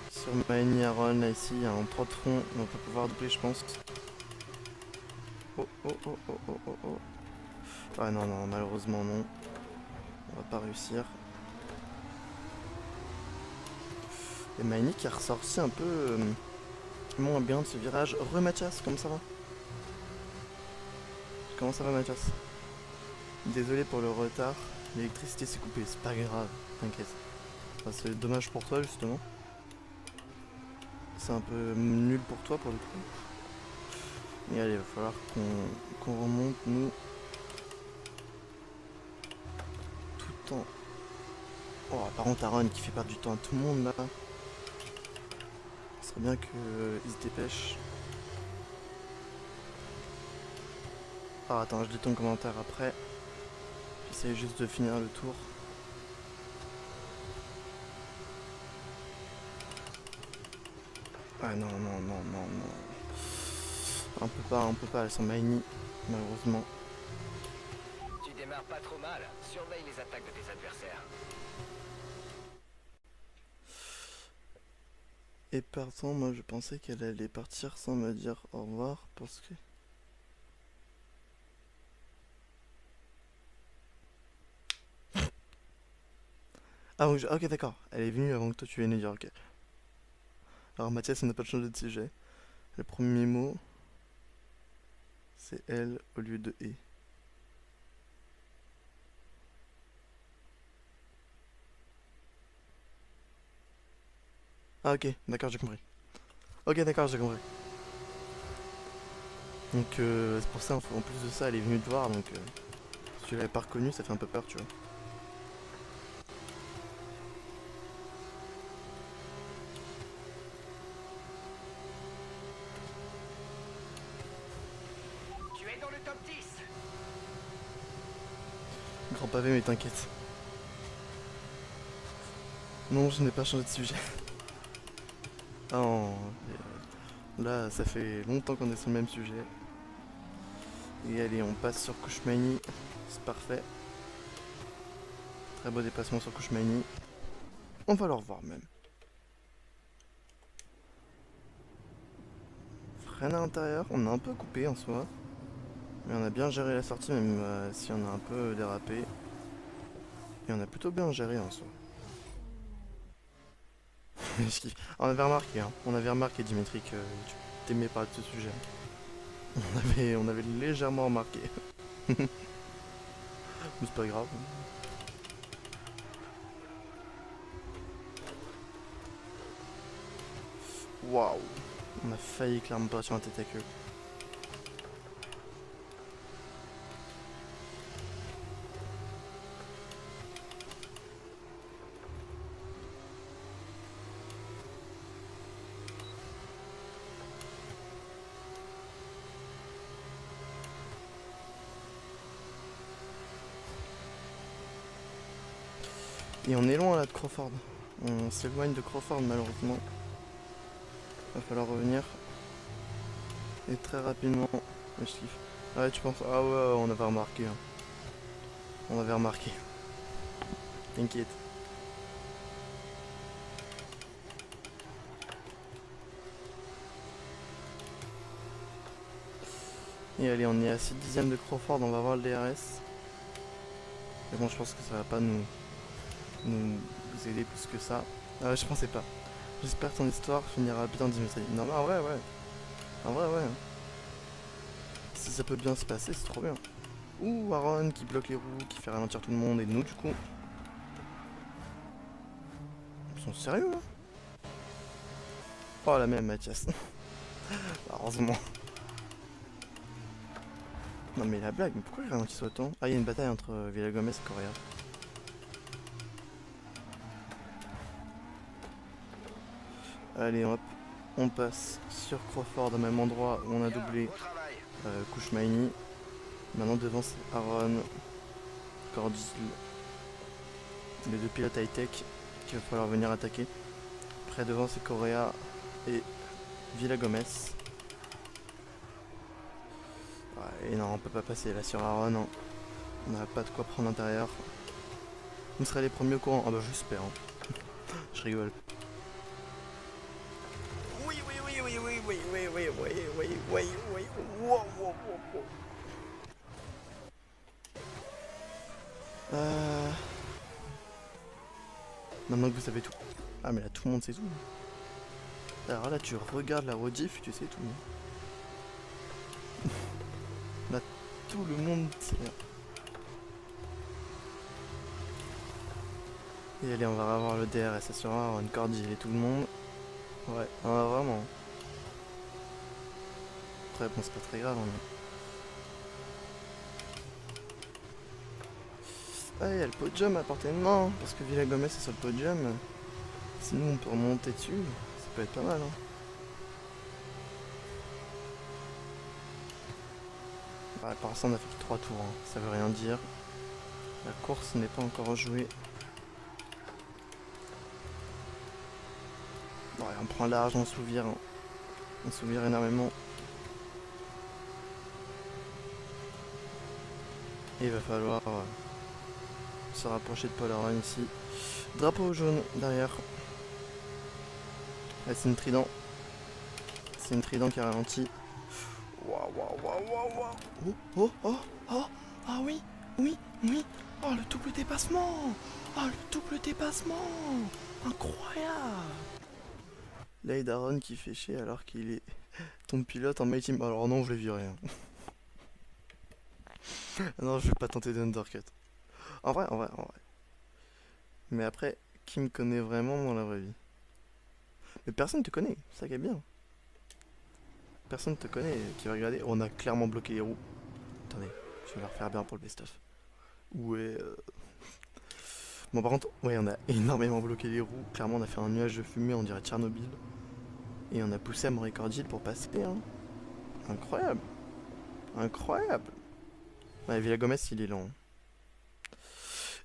Sur Maini Aaron là ici, il y a un 3 de front, on va pouvoir doubler je pense. Oh oh oh oh oh oh oh. Ah non non malheureusement non. On va pas réussir. Et Maini qui a ressorti un peu moins bien de ce virage. Mathias, comment ça va? Comment ça va Mathias? Désolé pour le retard, l'électricité s'est coupée, c'est pas grave, t'inquiète. Enfin, c'est dommage pour toi justement. C'est un peu nul pour toi pour le coup. Et allez, il va falloir qu'on remonte nous. Tout en... Oh par contre Aaron qui fait perdre du temps à tout le monde là. Ce serait bien qu'il se dépêche. Ah attends, je lis ton commentaire après. J'essaie juste de finir le tour. Ah non, non, non, non, non. On peut pas, elles sont mini, malheureusement. Tu démarres pas trop mal. Surveille les attaques de tes adversaires. Et partant, moi je pensais qu'elle allait partir sans me dire au revoir parce que... Ah ok d'accord, elle est venue avant que toi tu viennes dire ok. Alors Mathias, on n'a pas changé de sujet. Le premier mot, c'est elle au lieu de et. Ah ok, d'accord, j'ai compris. Ok d'accord, j'ai compris. Donc c'est pour ça, en plus de ça, elle est venue te voir, donc si tu l'avais pas reconnue, ça fait un peu peur, tu vois. Tu es dans le top 10. Grand pavé, mais t'inquiète. Non, je n'ai pas changé de sujet. Ah, non, là, ça fait longtemps qu'on est sur le même sujet. Et allez, on passe sur Kouchmani. C'est parfait. Très beau déplacement sur Kouchmani. On va le revoir même. Frein à l'intérieur, on a un peu coupé en soi. Mais on a bien géré la sortie, même si on a un peu dérapé. Et on a plutôt bien géré en soi. On avait remarqué, hein. On avait remarqué, Dimitri, que tu t'aimais pas de ce sujet. On avait légèrement remarqué. Mais c'est pas grave. Waouh. On a failli clairement pas sur un tête à queue. Et on est loin là de Crawford. On s'éloigne de Crawford malheureusement. Va falloir revenir. Et très rapidement. Je kiffe. Ah ouais, tu penses. Ah ouais, on avait remarqué. Hein. On avait remarqué. T'inquiète. Et allez, on est à 6 dixièmes de Crawford, on va voir le DRS. Mais bon, je pense que ça va pas nous aider plus que ça. Je pensais pas. J'espère que ton histoire finira bien, Dimitri. Non, mais en vrai, ouais. En vrai, ouais. Si ça peut bien se passer, c'est trop bien. Ouh, Aaron qui bloque les roues, qui fait ralentir tout le monde, et nous, du coup. Ils sont sérieux, là? Oh, la même, Mathias. Heureusement. Non, mais la blague, mais pourquoi il ralentit autant? Ah, il y a une bataille entre Villagomez et Correa. Allez hop, on passe sur Crawford au même endroit où on a doublé Kouchmani. Maintenant devant c'est Aaron, Cordil, les deux pilotes high-tech qu'il va falloir venir attaquer. Après devant c'est Correa et Villagomez. Ouais, et non, on peut pas passer là sur Aaron, hein. On n'a pas de quoi prendre l'intérieur. On serait les premiers au courant. Ah bah j'espère. Hein. Je rigole. Oui. Wow. Maintenant que vous savez tout. Ah mais là tout le monde sait tout. Alors là tu regardes la rediff, tu sais tout. Là tout le monde sait. Et allez, on va avoir le DRS assureur, une Cordil et tout le monde. Ouais, vraiment. Après, bon, c'est pas très grave. Ah, il y a le podium à portée de main, parce que Villagomez est sur le podium. Sinon, on peut remonter dessus, ça peut être pas mal. Hein. Bah, par ça, on a fait que 3 tours, hein. Ça veut rien dire. La course n'est pas encore jouée. Bon, on prend large, on s'ouvre, hein. On s'ouvre énormément. Et il va falloir se rapprocher de Paul Aron ici. Drapeau jaune derrière. Là, c'est une trident. C'est une trident qui a ralenti. Waouh, waouh, waouh, waouh, waouh. Oh, oh, oh, oh. Ah oui, oui, oui. Oh, le double dépassement. Oh, le double dépassement. Incroyable. Là, il y a Daron qui fait chier alors qu'il est ton pilote en My Team. Alors non, je l'ai viré. Hein. Non, je vais pas tenter d'undercut. En vrai. Mais après, qui me connaît vraiment dans la vraie vie? Mais personne te connaît, ça qui est bien. Personne te connaît qui va regarder. On a clairement bloqué les roues. Attendez, je vais leur faire bien pour le best-of. Ouais. Bon, par contre, ouais, on a énormément bloqué les roues. Clairement, on a fait un nuage de fumée, on dirait Tchernobyl. Et on a poussé à Moricordil pour passer. Hein. Incroyable. Incroyable. Ouais, Villagomez, il est lent.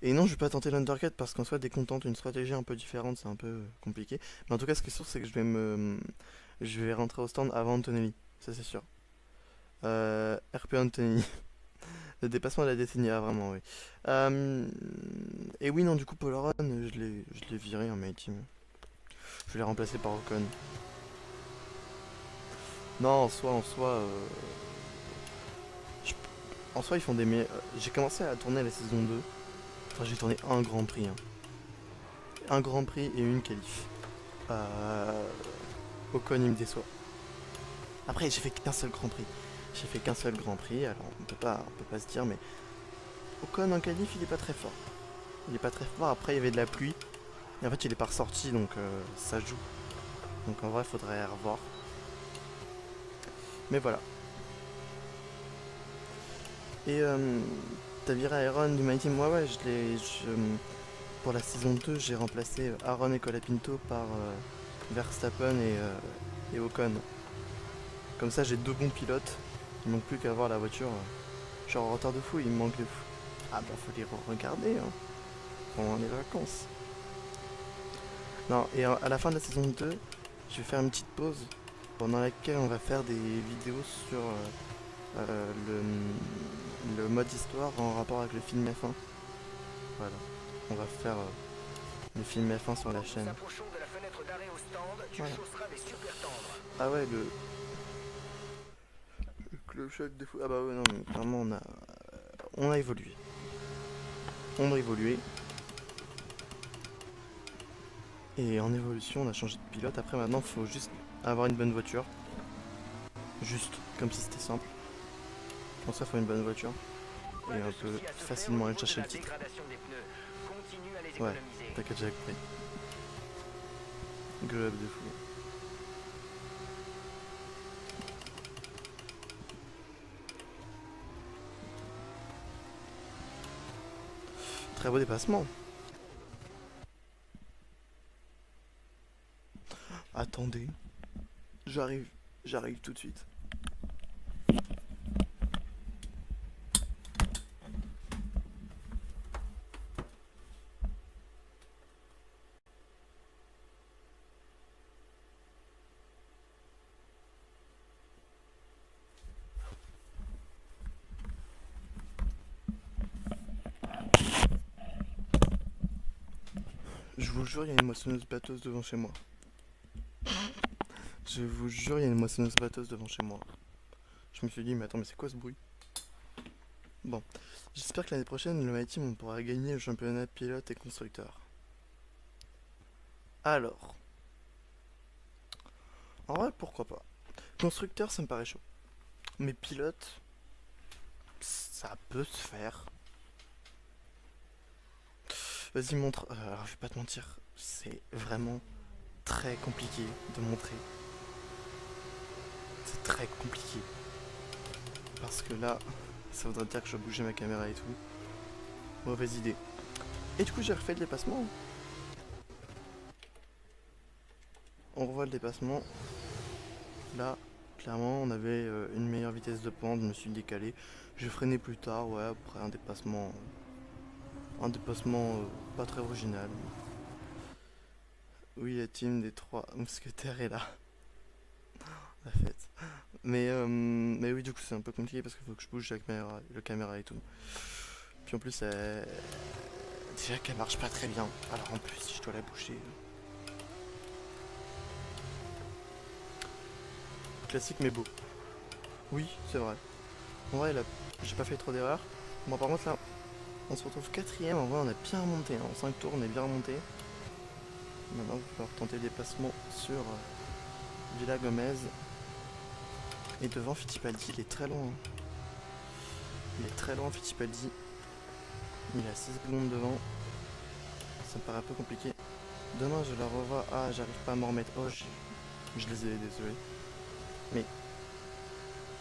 Et non, je vais pas tenter l'undercut parce qu'en soi, dès qu'on tente une stratégie un peu différente, c'est un peu compliqué. Mais en tout cas, ce qui est sûr, c'est que je vais rentrer au stand avant Antonelli. Ça, c'est sûr. RP Antonelli. Le dépassement de la décennie, ah, vraiment, oui. Et oui, non, du coup, Paul Aron, je l'ai viré en My Team. Je l'ai remplacé par Ocon. Non, en soi, ils font des meilleurs. J'ai commencé à tourner la saison 2. Enfin, j'ai tourné un Grand Prix. Hein. Un Grand Prix et une qualif. Ocon, il me déçoit. Après, j'ai fait qu'un seul Grand Prix. Alors, on peut pas se dire, mais Ocon en qualif, il est pas très fort. Après, il y avait de la pluie. Et en fait, il est pas ressorti, donc ça joue. Donc en vrai, il faudrait revoir. Mais voilà. Et t'as viré Aaron du My Team. Moi, ouais, pour la saison 2, j'ai remplacé Aaron et Colapinto par Verstappen et Ocon. Comme ça, j'ai deux bons pilotes. Il manque plus qu'à avoir la voiture. Je suis en retard de fou, il me manque de fou. Ah bah, faut les regarder, hein. Pendant les vacances. Non, et à la fin de la saison 2, je vais faire une petite pause pendant laquelle on va faire des vidéos sur le mode histoire en rapport avec le film F1. Voilà, on va faire le film F1 sur la chaîne. De la fenêtre d'arrêt au stand, tu chausseras des super tendres. Ah ouais, le choc de fou. Ah bah ouais, non, mais vraiment on a évolué. On a évolué. Et en évolution, on a changé de pilote. Après, maintenant, il faut juste avoir une bonne voiture. Juste, comme si c'était simple. Pour ça, il faut une bonne voiture. Et on peut facilement aller chercher le titre. Ouais, t'inquiète, j'ai compris. Globe de fou. Très beau dépassement. Attendez. J'arrive tout de suite. Je vous jure, il y a une moissonneuse batteuse devant chez moi. Je vous jure, il y a une moissonneuse batteuse devant chez moi. Je me suis dit, mais attends, mais c'est quoi ce bruit? Bon, j'espère que l'année prochaine, le My Team, on pourra gagner le championnat pilote et constructeur. Alors. En vrai, pourquoi pas. Constructeur, ça me paraît chaud. Mais pilote, ça peut se faire. Vas-y, montre. Alors, je vais pas te mentir, c'est vraiment très compliqué de montrer. C'est très compliqué. Parce que là, ça voudrait dire que je dois bouger ma caméra et tout. Mauvaise idée. Et du coup, j'ai refait le dépassement. On revoit le dépassement. Là, clairement, on avait une meilleure vitesse de pente. Je me suis décalé. Je freinais plus tard, ouais, après un dépassement Un déplacement pas très original. Oui, la team des 3 mousquetaires est là. La fête. Mais oui, du coup, c'est un peu compliqué parce qu'il faut que je bouge la caméra et tout. Puis en plus, déjà qu'elle marche pas très bien. Alors en plus, si je dois la bouger. Classique mais beau. Oui, c'est vrai. En vrai, là, j'ai pas fait trop d'erreurs. Bon, par contre, là, on se retrouve 4ème. En vrai, on a bien remonté. Hein. En 5 tours, on est bien remonté. Maintenant, il va falloir tenter le déplacement sur Villa Gomez. Et devant Fittipaldi, il est très loin. Hein. Il est très loin, Fittipaldi. Il est à 6 secondes devant. Ça me paraît un peu compliqué. Demain, je la revois. Ah, j'arrive pas à m'en remettre. Oh, je les ai, désolé. Mais,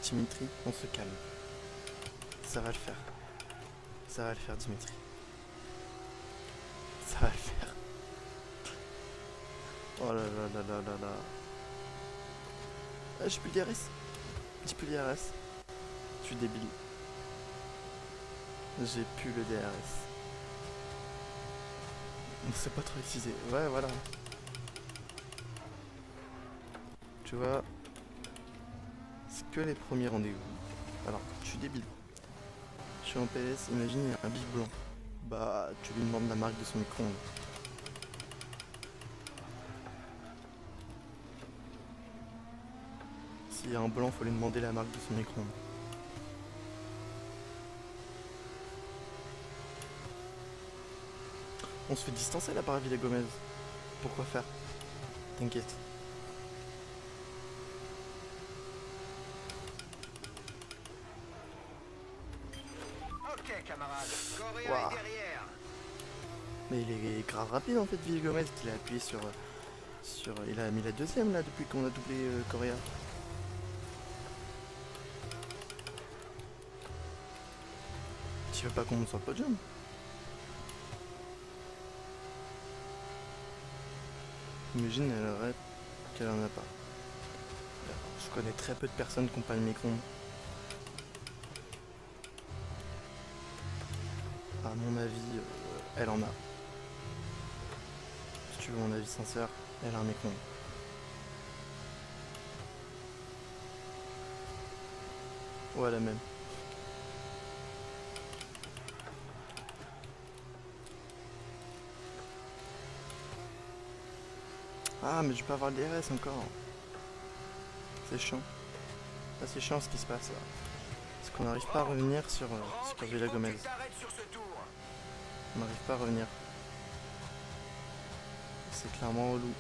Dimitri, on se calme. Ça va le faire. Ça va le faire, Dimitri. Ça va le faire. Oh là là là là là là. Ah, j'ai plus le DRS. J'ai plus le DRS. Je suis débile. J'ai plus le DRS. On sait pas trop utiliser. Ouais, voilà. Tu vois, c'est que les premiers rendez-vous. Alors, je suis débile. Je suis en PS, imagine, il y a un big blanc. Bah, tu lui demandes la marque de son micro-ondes. S'il y a un blanc, faut lui demander la marque de son micro-ondes. On se fait distancer là par Villa Gomez. Pourquoi faire? T'inquiète. Ok, camarade. Correa Wow. est derrière. Mais il est grave rapide en fait, Villa Gomez, qu'il a appuyé sur... Il a mis la deuxième là depuis qu'on a doublé Correa. Tu veux pas qu'on monte sur le podium? Imagine, elle arrête qu'elle en a pas. Je connais très peu de personnes qui n'ont pas le micro-ondes. À mon avis, elle en a. Si tu veux mon avis sincère, elle a un micro-ondes. Ouais, la même. Ah, mais je vais pas avoir le DRS encore. C'est chiant. Ah, c'est chiant ce qui se passe là. Parce qu'on n'arrive pas à revenir sur Villa Gomez. On n'arrive pas à revenir. C'est clairement relou.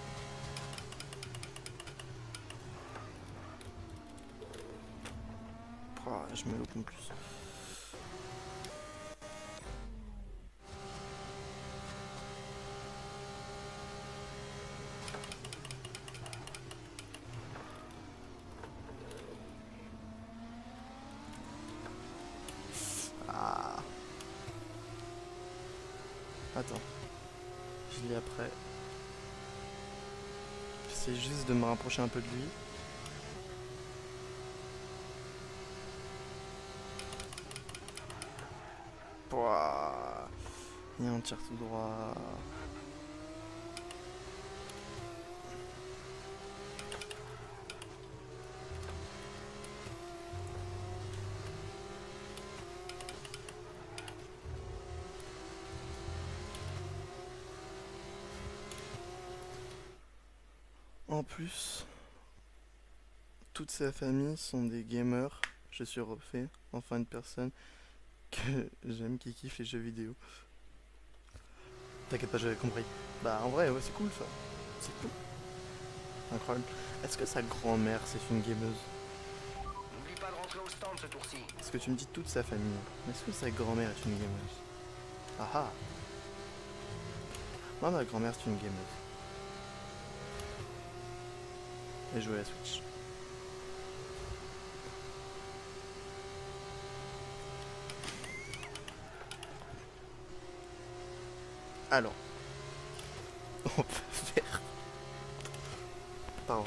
Oh, je me loupe en plus. Ah. Attends. Je l'ai après. J'essaie juste de me rapprocher un peu de lui. Pouah. Et on tire tout droit. En plus, toute sa famille sont des gamers. Je suis refait, enfin une personne que j'aime qui kiffe les jeux vidéo. T'inquiète pas, j'avais compris. Bah en vrai, ouais, c'est cool ça. C'est cool. Incroyable. Est-ce que sa grand-mère c'est une gameuse? N'oublie pas de rentrer au stand ce tour-ci. Parce que tu me dis toute sa famille. Mais est-ce que sa grand-mère est une gameuse? Ah ah. Non, ma grand-mère c'est une gameuse. Et jouer à la Switch. Alors, on va faire... Pardon.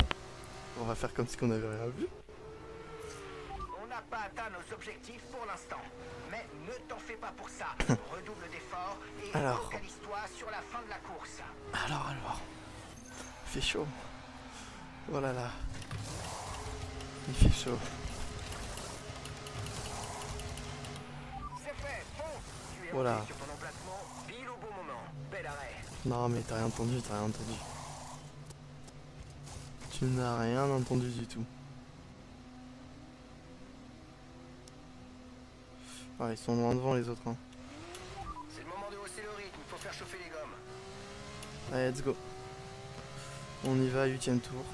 On va faire comme si on n'avait rien vu. On n'a pas atteint nos objectifs pour l'instant. Mais ne t'en fais pas pour ça. Redouble d'efforts et Alors. Focalise-toi sur la fin de la course. Alors. Il fait chaud. Oh là là. Il fait chaud. C'est fait, fonce. Tu es Voilà. sur ton emplacement, pile au bon moment. Bel arrêt. Non mais t'as rien entendu, Tu n'as rien entendu du tout. Ah, ils sont loin devant les autres. Hein. C'est le moment de hausser le rythme, il faut faire chauffer les gommes. Allez, let's go. On y va, 8ème tour.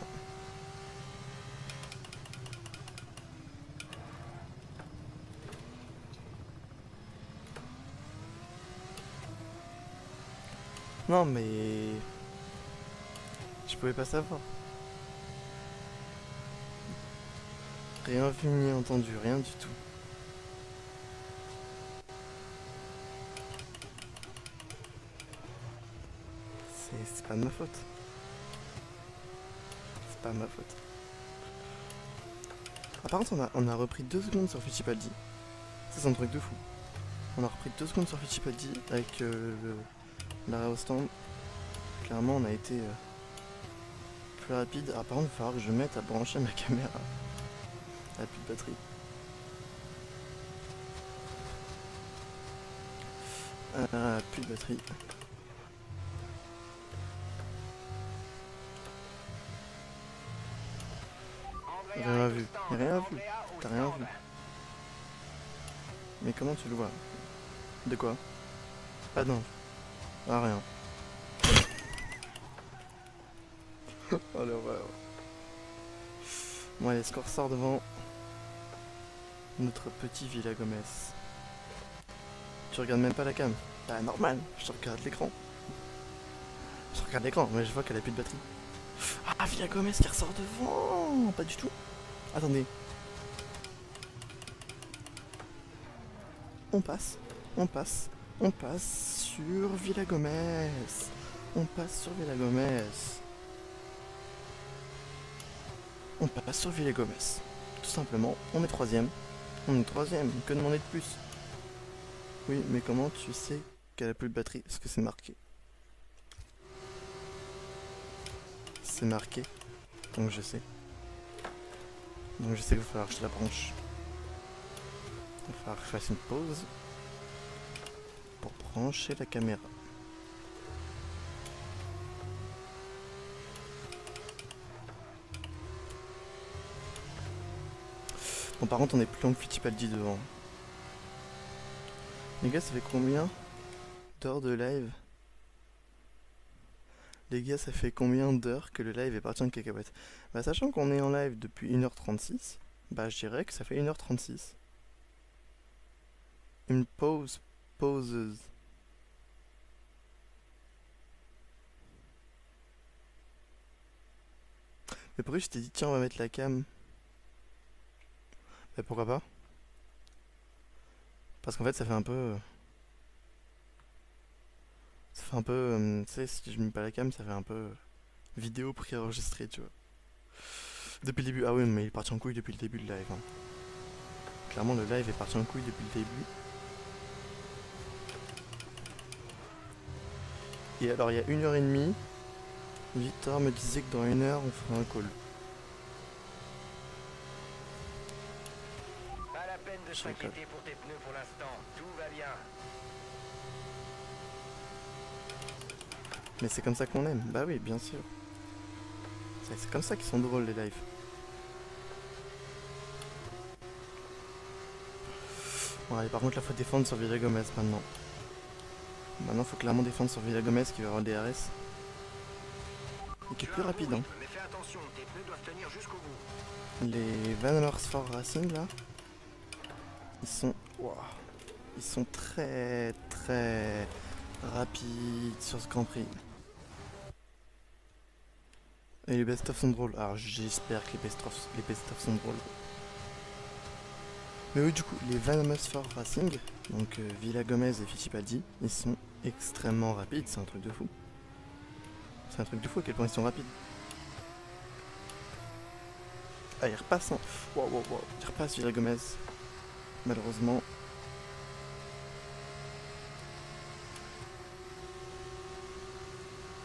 Non mais... Je pouvais pas savoir. Rien vu ni entendu, rien du tout. C'est pas de ma faute. C'est pas ma faute. Ah, par contre, on a repris 2 secondes sur Fittipaldi. Ça, c'est un truc de fou. On a repris 2 secondes sur Fittipaldi avec l'arrêt au stand. Clairement, on a été plus rapide. Ah, par contre, il va falloir que je mette à brancher ma caméra. Elle a plus de batterie. Plus de batterie. Rien vu. Rien vu. T'as rien vu. Mais comment tu le vois? De quoi? Ah non. Ah rien. Oh l'horreur. Bon allez, score sort devant notre petit Villagomez. Tu regardes même pas la cam? Bah normal, je regarde l'écran. Je regarde l'écran, mais je vois qu'elle a plus de batterie. Ah, Villagomez qui ressort devant. Pas du tout. Attendez. On passe sur Villagomez. On passe sur Villagomez. Tout simplement, on est 3ème. Que demander de plus? Oui, mais comment tu sais qu'elle a plus de batterie? Est-ce que c'est marqué? C'est marqué. Donc je sais. Qu'il va falloir que je la branche. Il va falloir que je fasse une pause pour brancher la caméra. Bon, par contre, on est plus long que Fittipaldi devant. Les gars, ça fait combien d'heures de live? Les gars, ça fait combien d'heures que le live est parti en cacahuète? Bah, sachant qu'on est en live depuis 1h36, bah, je dirais que ça fait 1h36. Une pauseuse. Mais pourquoi je t'ai dit, tiens, on va mettre la cam? Bah, pourquoi pas? Parce qu'en fait, ça fait un peu... tu sais, si je mets pas la cam, ça fait un peu vidéo préenregistrée, tu vois. Depuis le début. Ah oui, mais il est parti en couille depuis le début de live. Hein. Clairement, le live est parti en couille depuis le début. Et alors, il y a 1h30, Victor me disait que dans 1 heure, on ferait un call. Pas la peine de s'inquiéter pour tes pneus pour l'instant. Tout va bien. Mais c'est comme ça qu'on aime. Bah oui, bien sûr. C'est comme ça qu'ils sont drôles, les lives. Bon, allez, par contre, là, faut défendre sur Villagomez maintenant. Maintenant, faut clairement défendre sur Villagomez qui va avoir le DRS. Et qui est plus rapide, hein. Mais fais attention, tes pneus doivent tenir jusqu'au bout. Les Van Amersfoort Racing, là, ils sont... Wow, ils sont très rapides sur ce Grand Prix. Et les best-of sont drôles. Alors, j'espère que les best-of sont drôles. Mais oui, du coup, les Van Amersfoort Racing, donc Villagomez et Fittipaldi, ils sont extrêmement rapides, c'est un truc de fou. C'est un truc de fou à quel point ils sont rapides. Ah, il repasse, hein. Wow. Il repasse Villagomez. Malheureusement.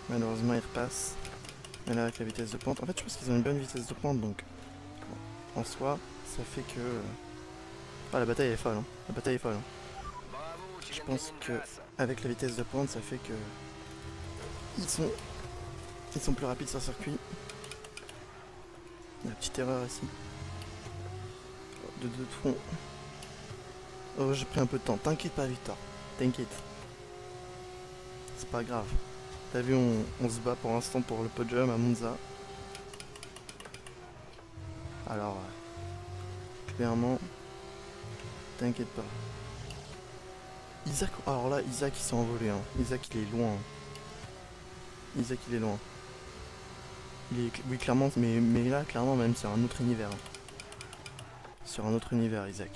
Malheureusement, il repasse. Mais là, avec la vitesse de pente... En fait, je pense qu'ils ont une bonne vitesse de pente, donc... En soi, ça fait que... Ah, la bataille est folle, hein. La bataille est folle, hein. Je pense que avec la vitesse de pente, ça fait que... Ils sont plus rapides sur circuit. La petite erreur ici. De deux de front. Oh, j'ai pris un peu de temps. T'inquiète pas, Victor. T'inquiète. C'est pas grave. T'as vu, on se bat pour l'instant pour le podium à Monza. Alors, clairement, t'inquiète pas. Isaac, alors là, Isaac il s'est envolé. Hein. Isaac il est loin. Isaac il est loin. Il est, oui, clairement, mais là, clairement, même sur un autre univers. Sur un autre univers, Isaac.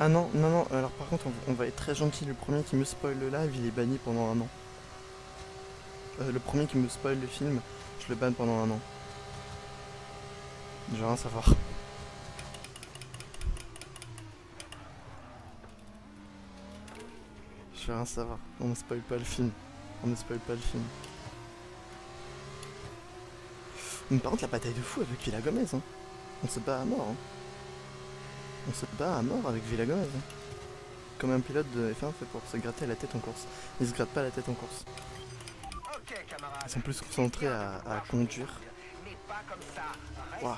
Ah non, non, non, alors par contre, on va être très gentil. Le premier qui me spoil le live, il est banni pendant un an. Le premier qui me spoil le film, je le banne pendant un an. Je veux rien savoir. Je veux rien savoir. On ne spoil pas le film. On ne spoil pas le film. Mais par contre, la bataille de fou avec Villa Gomez. Hein. On se bat à mort. Hein. On se bat à mort avec Villa Gomez. Hein. Comme un pilote de F1 fait pour se gratter la tête en course. Il se gratte pas la tête en course. Ils sont plus concentrés à conduire. Waouh.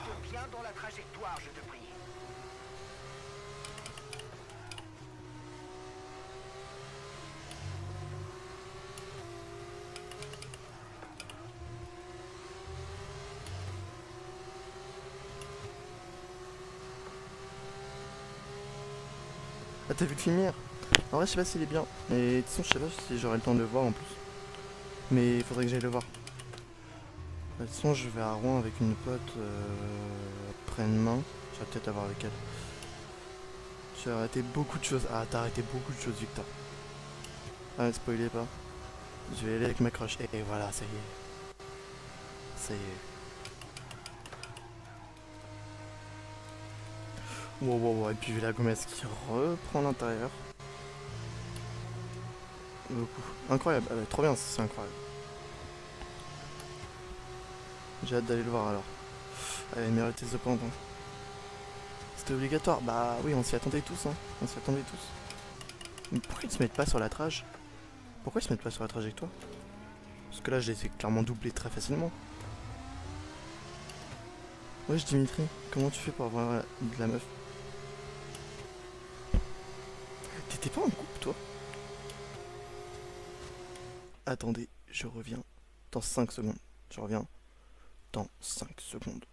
Ah, t'as vu le film hier? En vrai, je sais pas s'il est bien. Mais de toute façon, je sais pas si j'aurai le temps de le voir en plus. Mais il faudrait que j'aille le voir. De toute façon, je vais à Rouen avec une pote après-demain. Je vais peut-être la voir avec elle. J'ai arrêté beaucoup de choses. Ah, t'as arrêté beaucoup de choses, Victor. Ah, ne spoilez pas. Je vais aller avec ma crush. Et voilà, ça y est. Ça y est. Wow, wow, wow. Et puis Villa Gomez qui reprend l'intérieur. Beaucoup. Incroyable. Ah, bah, trop bien, c'est incroyable. J'ai hâte d'aller le voir alors. Allez, meilleure vitesse de pente. Hein. C'était obligatoire. Bah oui, on s'y attendait tous. Hein. On s'y attendait tous. Mais pourquoi ils se mettent pas sur la trage? Pourquoi ils se mettent pas sur la trajectoire? Parce que là, je les ai clairement doublés très facilement. Wesh Dimitri, comment tu fais pour avoir de la meuf? T'étais pas en couple toi? Attendez, je reviens dans 5 secondes. Je reviens dans 5 secondes.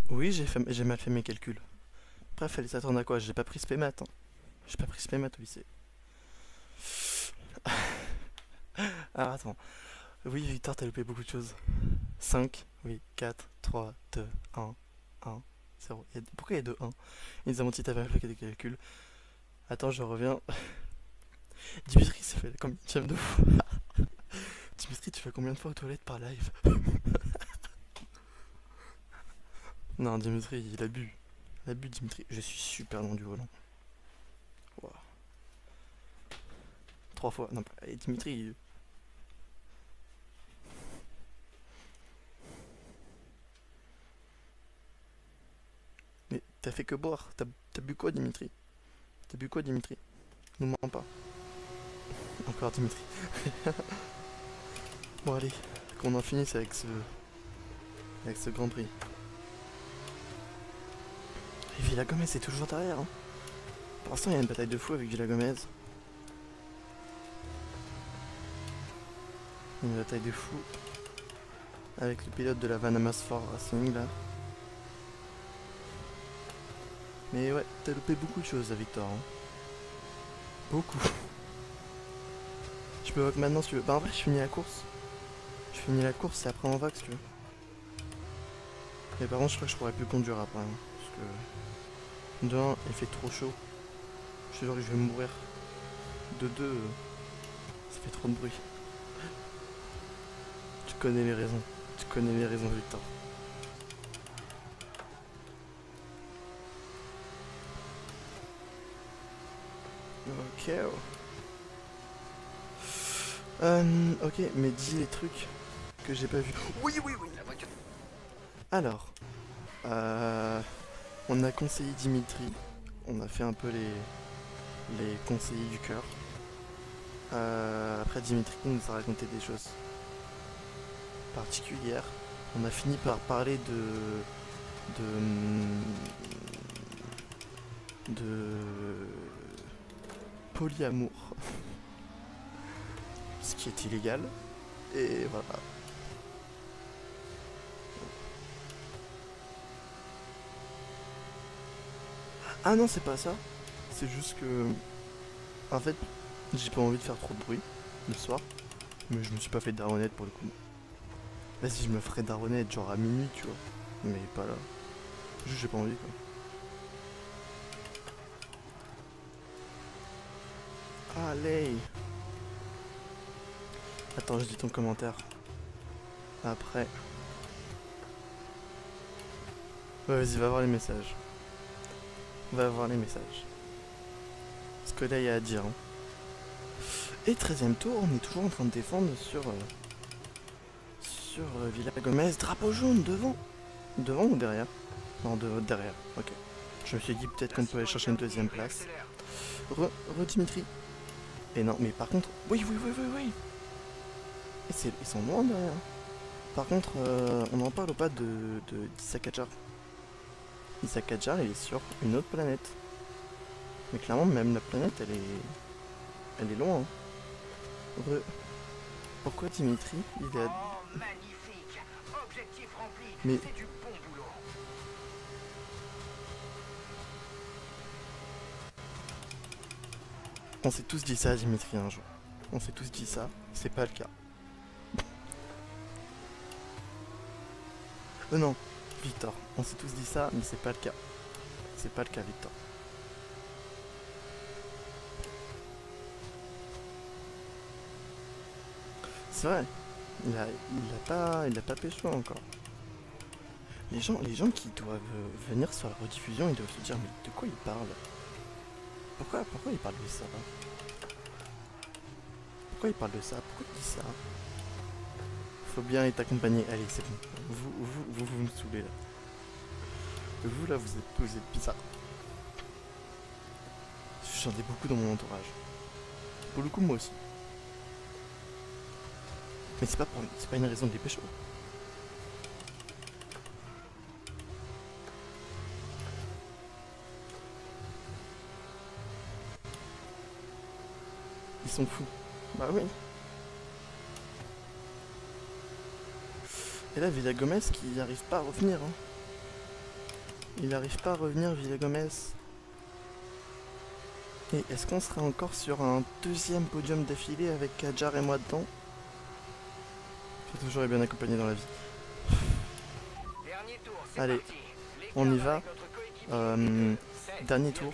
Oui, j'ai mal fait mes calculs. Bref, fallait s'attendre à quoi? J'ai pas pris spé maths. Hein. J'ai pas pris spé maths au lycée. Alors attends. Oui, Victor, t'as loupé beaucoup de choses. 5, oui, 4, 3, 2, 1, 1, 0. Pourquoi il y a 2, 1? Ils nous ont menti, t'avais fait des calculs. Attends, je reviens. Dimitri, ça fait combien de fois? Dimitri, tu fais combien de fois aux toilettes par live? Non, Dimitri, il a bu. Il a bu, Dimitri. Je suis super loin du volant. Wow. 3 fois. Non, et Dimitri. T'as fait que boire. T'as bu quoi, Dimitri? T'as bu quoi, Dimitri? Nous mens pas. Encore Dimitri. Bon, allez, qu'on en finisse avec ce Grand Prix. Et Villa Gomez est toujours derrière. Hein. Pour l'instant, il y a une bataille de fou avec Villa Gomez. Une bataille de fou avec le pilote de la Van Amersfoort Racing là. Mais ouais, t'as loupé beaucoup de choses à Victor. Hein. Beaucoup. Je peux vote maintenant si tu veux. Bah en vrai je finis la course. Je finis la course et après on va si tu veux. Mais par contre je crois que je pourrais plus conduire après. Hein, parce que... De 1, il fait trop chaud. Je suis sûr que je vais mourir. De 2, ça fait trop de bruit. Tu connais les raisons. Tu connais les raisons, Victor. Ok. Ok, mais dis les trucs que j'ai pas vu. Oui. Alors, on a conseillé Dimitri. On a fait un peu les conseillers du cœur. Après Dimitri nous a raconté des choses particulières. On a fini par parler de polyamour, ce qui est illégal. Et voilà. Ah non, c'est pas ça. C'est juste que... En fait, j'ai pas envie de faire trop de bruit le soir. Mais je me suis pas fait daronette pour le coup. Vas-y, je me ferai daronette genre à minuit, tu vois. Mais pas là. Juste j'ai pas envie quoi. Allez. Attends, je dis ton commentaire. Après. Ouais, vas-y, va voir les messages. Va voir les messages. Ce que là il y a à dire. Hein. Et 13ème tour, on est toujours en train de défendre sur Villa Gomez. Drapeau jaune devant. Devant ou derrière? Non, derrière. Ok. Je me suis dit peut-être qu'on peut aller chercher une deuxième place. Dimitri. Et non, mais par contre... Oui. Et ils sont loin derrière. Par contre, on n'en parle pas d'Isaac Hadjar. Isaac Hadjar, il est sur une autre planète. Mais clairement, même la planète, elle est loin. Hein. Pourquoi Dimitri, il est à... Oh, magnifique. Objectif rempli. Mais... C'est du bon boulot. On s'est tous dit ça, Dimitri, un jour. On s'est tous dit ça, c'est pas le cas. Non, Victor, on s'est tous dit ça, mais c'est pas le cas. C'est pas le cas, Victor. C'est vrai, il a pas pécho encore. Les gens qui doivent venir sur la rediffusion, ils doivent se dire, mais de quoi ils parlent? Pourquoi ils parlent de ça? Pourquoi ils parlent de ça? Pourquoi ils disent ça? Faut bien être accompagné. Allez, c'est bon. Vous me saoulez là. Vous là, vous êtes bizarre. J'en ai beaucoup dans mon entourage. Pour le coup, moi aussi. Mais c'est pas une raison de les pécho. Ils sont fous. Bah oui. Et là, Villa Gomez qui n'arrive pas à revenir. Hein. Il n'arrive pas à revenir, Villa Gomez. Et est-ce qu'on serait encore sur un deuxième podium d'affilée avec Hadjar et moi dedans? J'ai toujours été bien accompagné dans la vie. Allez, on y va. Dernier tour.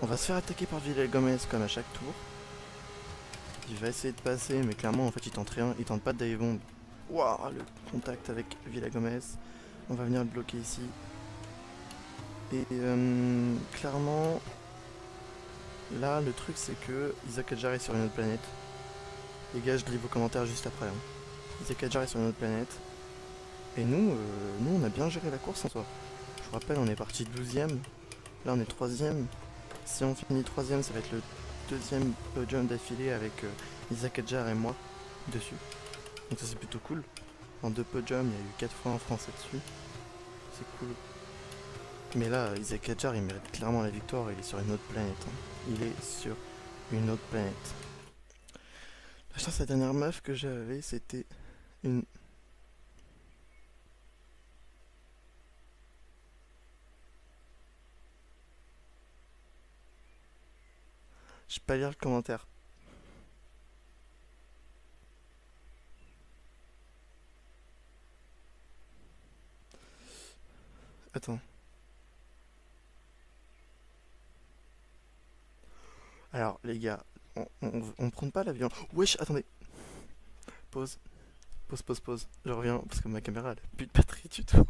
On va se faire attaquer par Villa Gomez comme à chaque tour. Il va essayer de passer, mais clairement en fait il tente rien, il tente pas de dive bomb. Waouh, le contact avec Villa Gomez. On va venir le bloquer ici. Et clairement, là le truc c'est que Isaac Hadjar est sur une autre planète. Les gars, je lis vos commentaires juste après. Hein. Isaac Hadjar est sur une autre planète. Et nous on a bien géré la course en soi. Je vous rappelle, on est parti 12ème. Là on est troisième. Si on finit troisième, ça va être le deuxième podium d'affilée avec Isaac Adjar et moi dessus. Donc ça c'est plutôt cool. En 2 podiums, il y a eu 4 fois un français dessus. C'est cool. Mais là, Isaac Adjar, il mérite clairement la victoire. Il est sur une autre planète. Hein. Il est sur une autre planète. La chance, la dernière meuf que j'avais, c'était une... Je peux pas lire le commentaire. Attends. Alors, les gars, on prend pas l'avion. Wesh, attendez. Pause. Pause. Je reviens parce que ma caméra elle a plus de batterie du tout.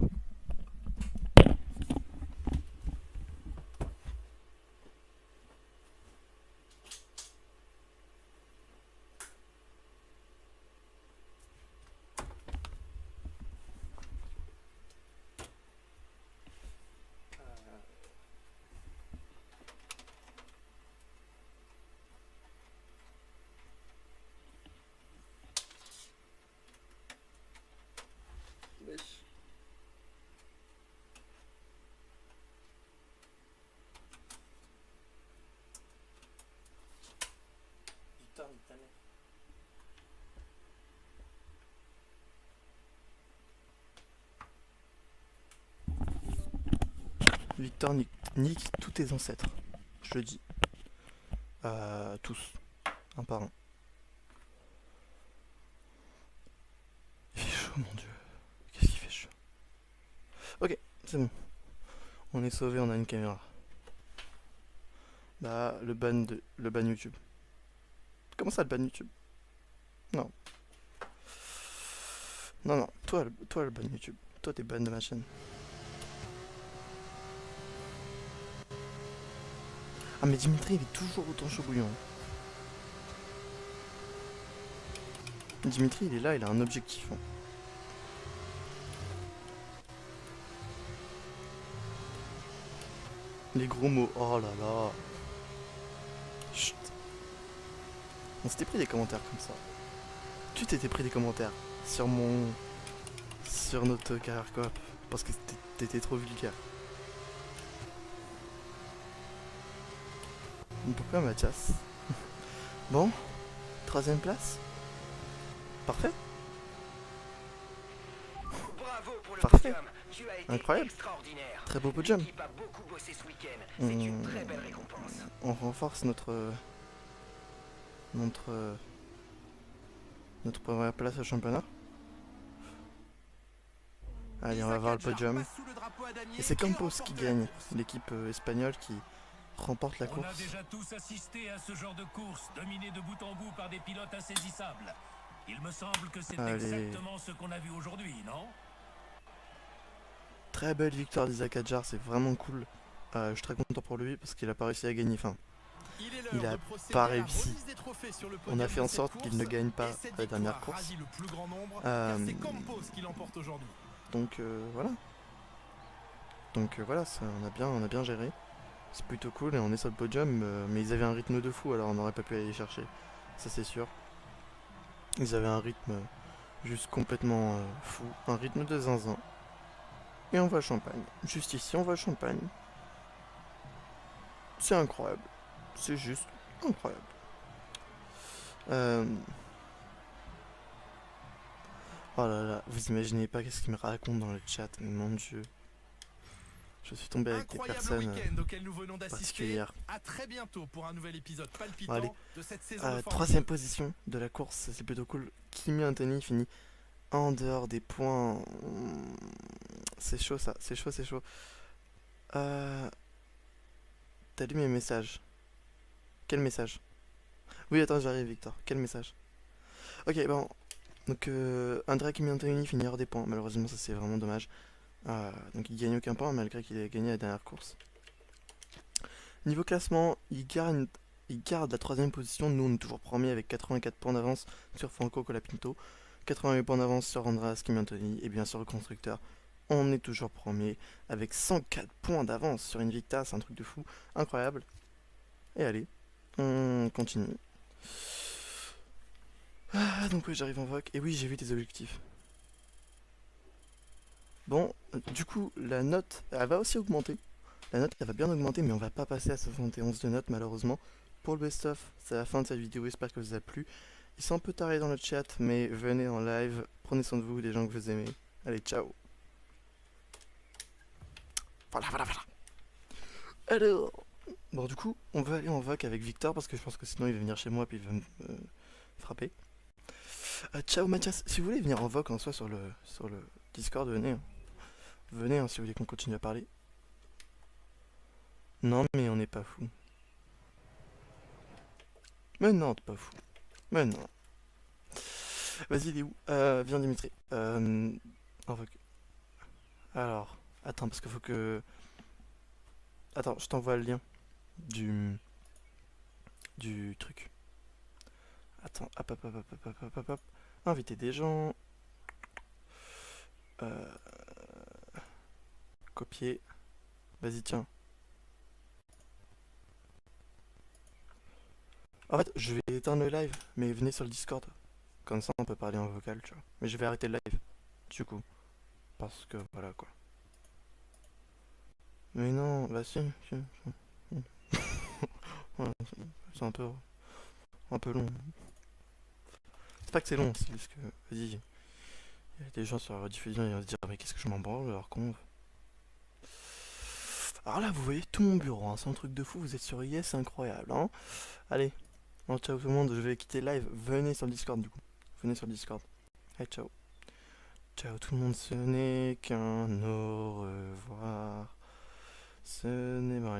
Victor nique tous tes ancêtres. Je le dis. Tous. Un par un. Il fait chaud, mon dieu. Qu'est-ce qu'il fait chaud. Ok, c'est bon. On est sauvé, on a une caméra. Là, le ban YouTube. Comment ça, le ban YouTube? Non. Non, toi le ban YouTube. Toi, t'es ban de ma chaîne. Ah mais Dimitri il est toujours autant chaud bouillant. Dimitri il est là, il a un objectif. Hein. Les gros mots, oh là là. Chut. On s'était pris des commentaires comme ça. Tu t'étais pris des commentaires sur notre carrière coop parce que t'étais trop vulgaire. Pourquoi Mathias? Bon, 3ème place. Parfait. Bravo pour le Parfait. podium. Tu as été Incroyable. extraordinaire. Très beau podium. L'équipe a beaucoup bossé ce week-end. C'est une très belle récompense. On renforce notre première place au championnat. Allez, on va voir le podium. Et c'est Campos qui gagne, l'équipe espagnole qui remporte la On course. a déjà tous assisté à ce genre de course, dominé de bout en bout par des pilotes insaisissables. Il me semble que c'est exactement ce qu'on a vu aujourd'hui, non? Très belle victoire d'Isaac Adjar, c'est vraiment cool. Je suis très content pour lui parce qu'il a pas réussi à gagner. Enfin, il a pas réussi. On a fait en sorte qu'il ne gagne pas la dernière course. Donc voilà. Donc voilà, ça, on a bien géré. C'est plutôt cool et on est sur le podium, mais ils avaient un rythme de fou, alors on n'aurait pas pu aller les chercher. Ça c'est sûr. Ils avaient un rythme juste complètement fou, un rythme de zinzin. Et on voit le champagne. Juste ici, on voit le champagne. C'est incroyable. C'est juste incroyable. Oh là là, vous imaginez pas qu'est-ce qu'ils me racontent dans le chat, mais mon dieu. Je suis tombé avec des personnes particulières. À très bientôt pour un nouvel épisode palpitant Allez. de cette saison. Troisième position de la course, c'est plutôt cool. Kimi Anthony finit en dehors des points. C'est chaud ça, c'est chaud. T'as lu mes messages? Quel message? Oui, attends, j'arrive, Victor. Quel message? Ok, bon. Donc, Andrea Kimi Anthony finit hors des points. Malheureusement, ça c'est vraiment dommage. Donc, il gagne aucun point malgré qu'il ait gagné la dernière course. Niveau classement, il garde la troisième position. Nous, on est toujours premier avec 84 points d'avance sur Franco Colapinto, 88 points d'avance sur Andreas Kimi Anthony et bien sûr le constructeur on est toujours premier avec 104 points d'avance sur Invicta, c'est un truc de fou, incroyable. Et allez, on continue. Ah, donc oui, j'arrive en voc, et oui, j'ai vu tes objectifs. Bon, du coup, la note, elle va aussi augmenter. La note, elle va bien augmenter, mais on va pas passer à 71 de notes, malheureusement. Pour le best-of, c'est la fin de cette vidéo, j'espère que ça vous a plu. Ils sont un peu tarés dans le chat, mais venez en live, prenez soin de vous, les gens que vous aimez. Allez, ciao. Voilà. Alors, bon, du coup, on va aller en voc avec Victor, parce que je pense que sinon il va venir chez moi, puis il va me frapper. Ciao Mathias, si vous voulez venir en voc en soi sur le Discord, venez. Venez si vous voulez qu'on continue à parler. Non, mais on n'est pas fou. Mais non, t'es pas fou. Mais non. Vas-y, il est où viens Dimitri. En voc. Alors, attends, parce qu'il faut que... Attends, je t'envoie le lien du truc. Attends, hop. Inviter des gens. Copier. Vas-y, tiens. En fait, je vais éteindre le live, mais venez sur le Discord. Comme ça, on peut parler en vocal, tu vois. Mais je vais arrêter le live, du coup. Parce que, voilà, quoi. Mais non, bah si. Ouais, c'est un peu long. C'est pas que c'est long, c'est juste que, vas-y, il y a des gens sur la rediffusion, ils vont se dire, mais qu'est-ce que je m'en branle, alors con. Alors là, vous voyez tout mon bureau, hein, c'est un truc de fou, vous êtes sur IS, c'est incroyable, hein. Allez, bon, ciao tout le monde, je vais quitter le live, venez sur le Discord, du coup. Venez sur le Discord. Allez, ciao. Ciao tout le monde, ce n'est qu'un au revoir. Ce n'est pas rien.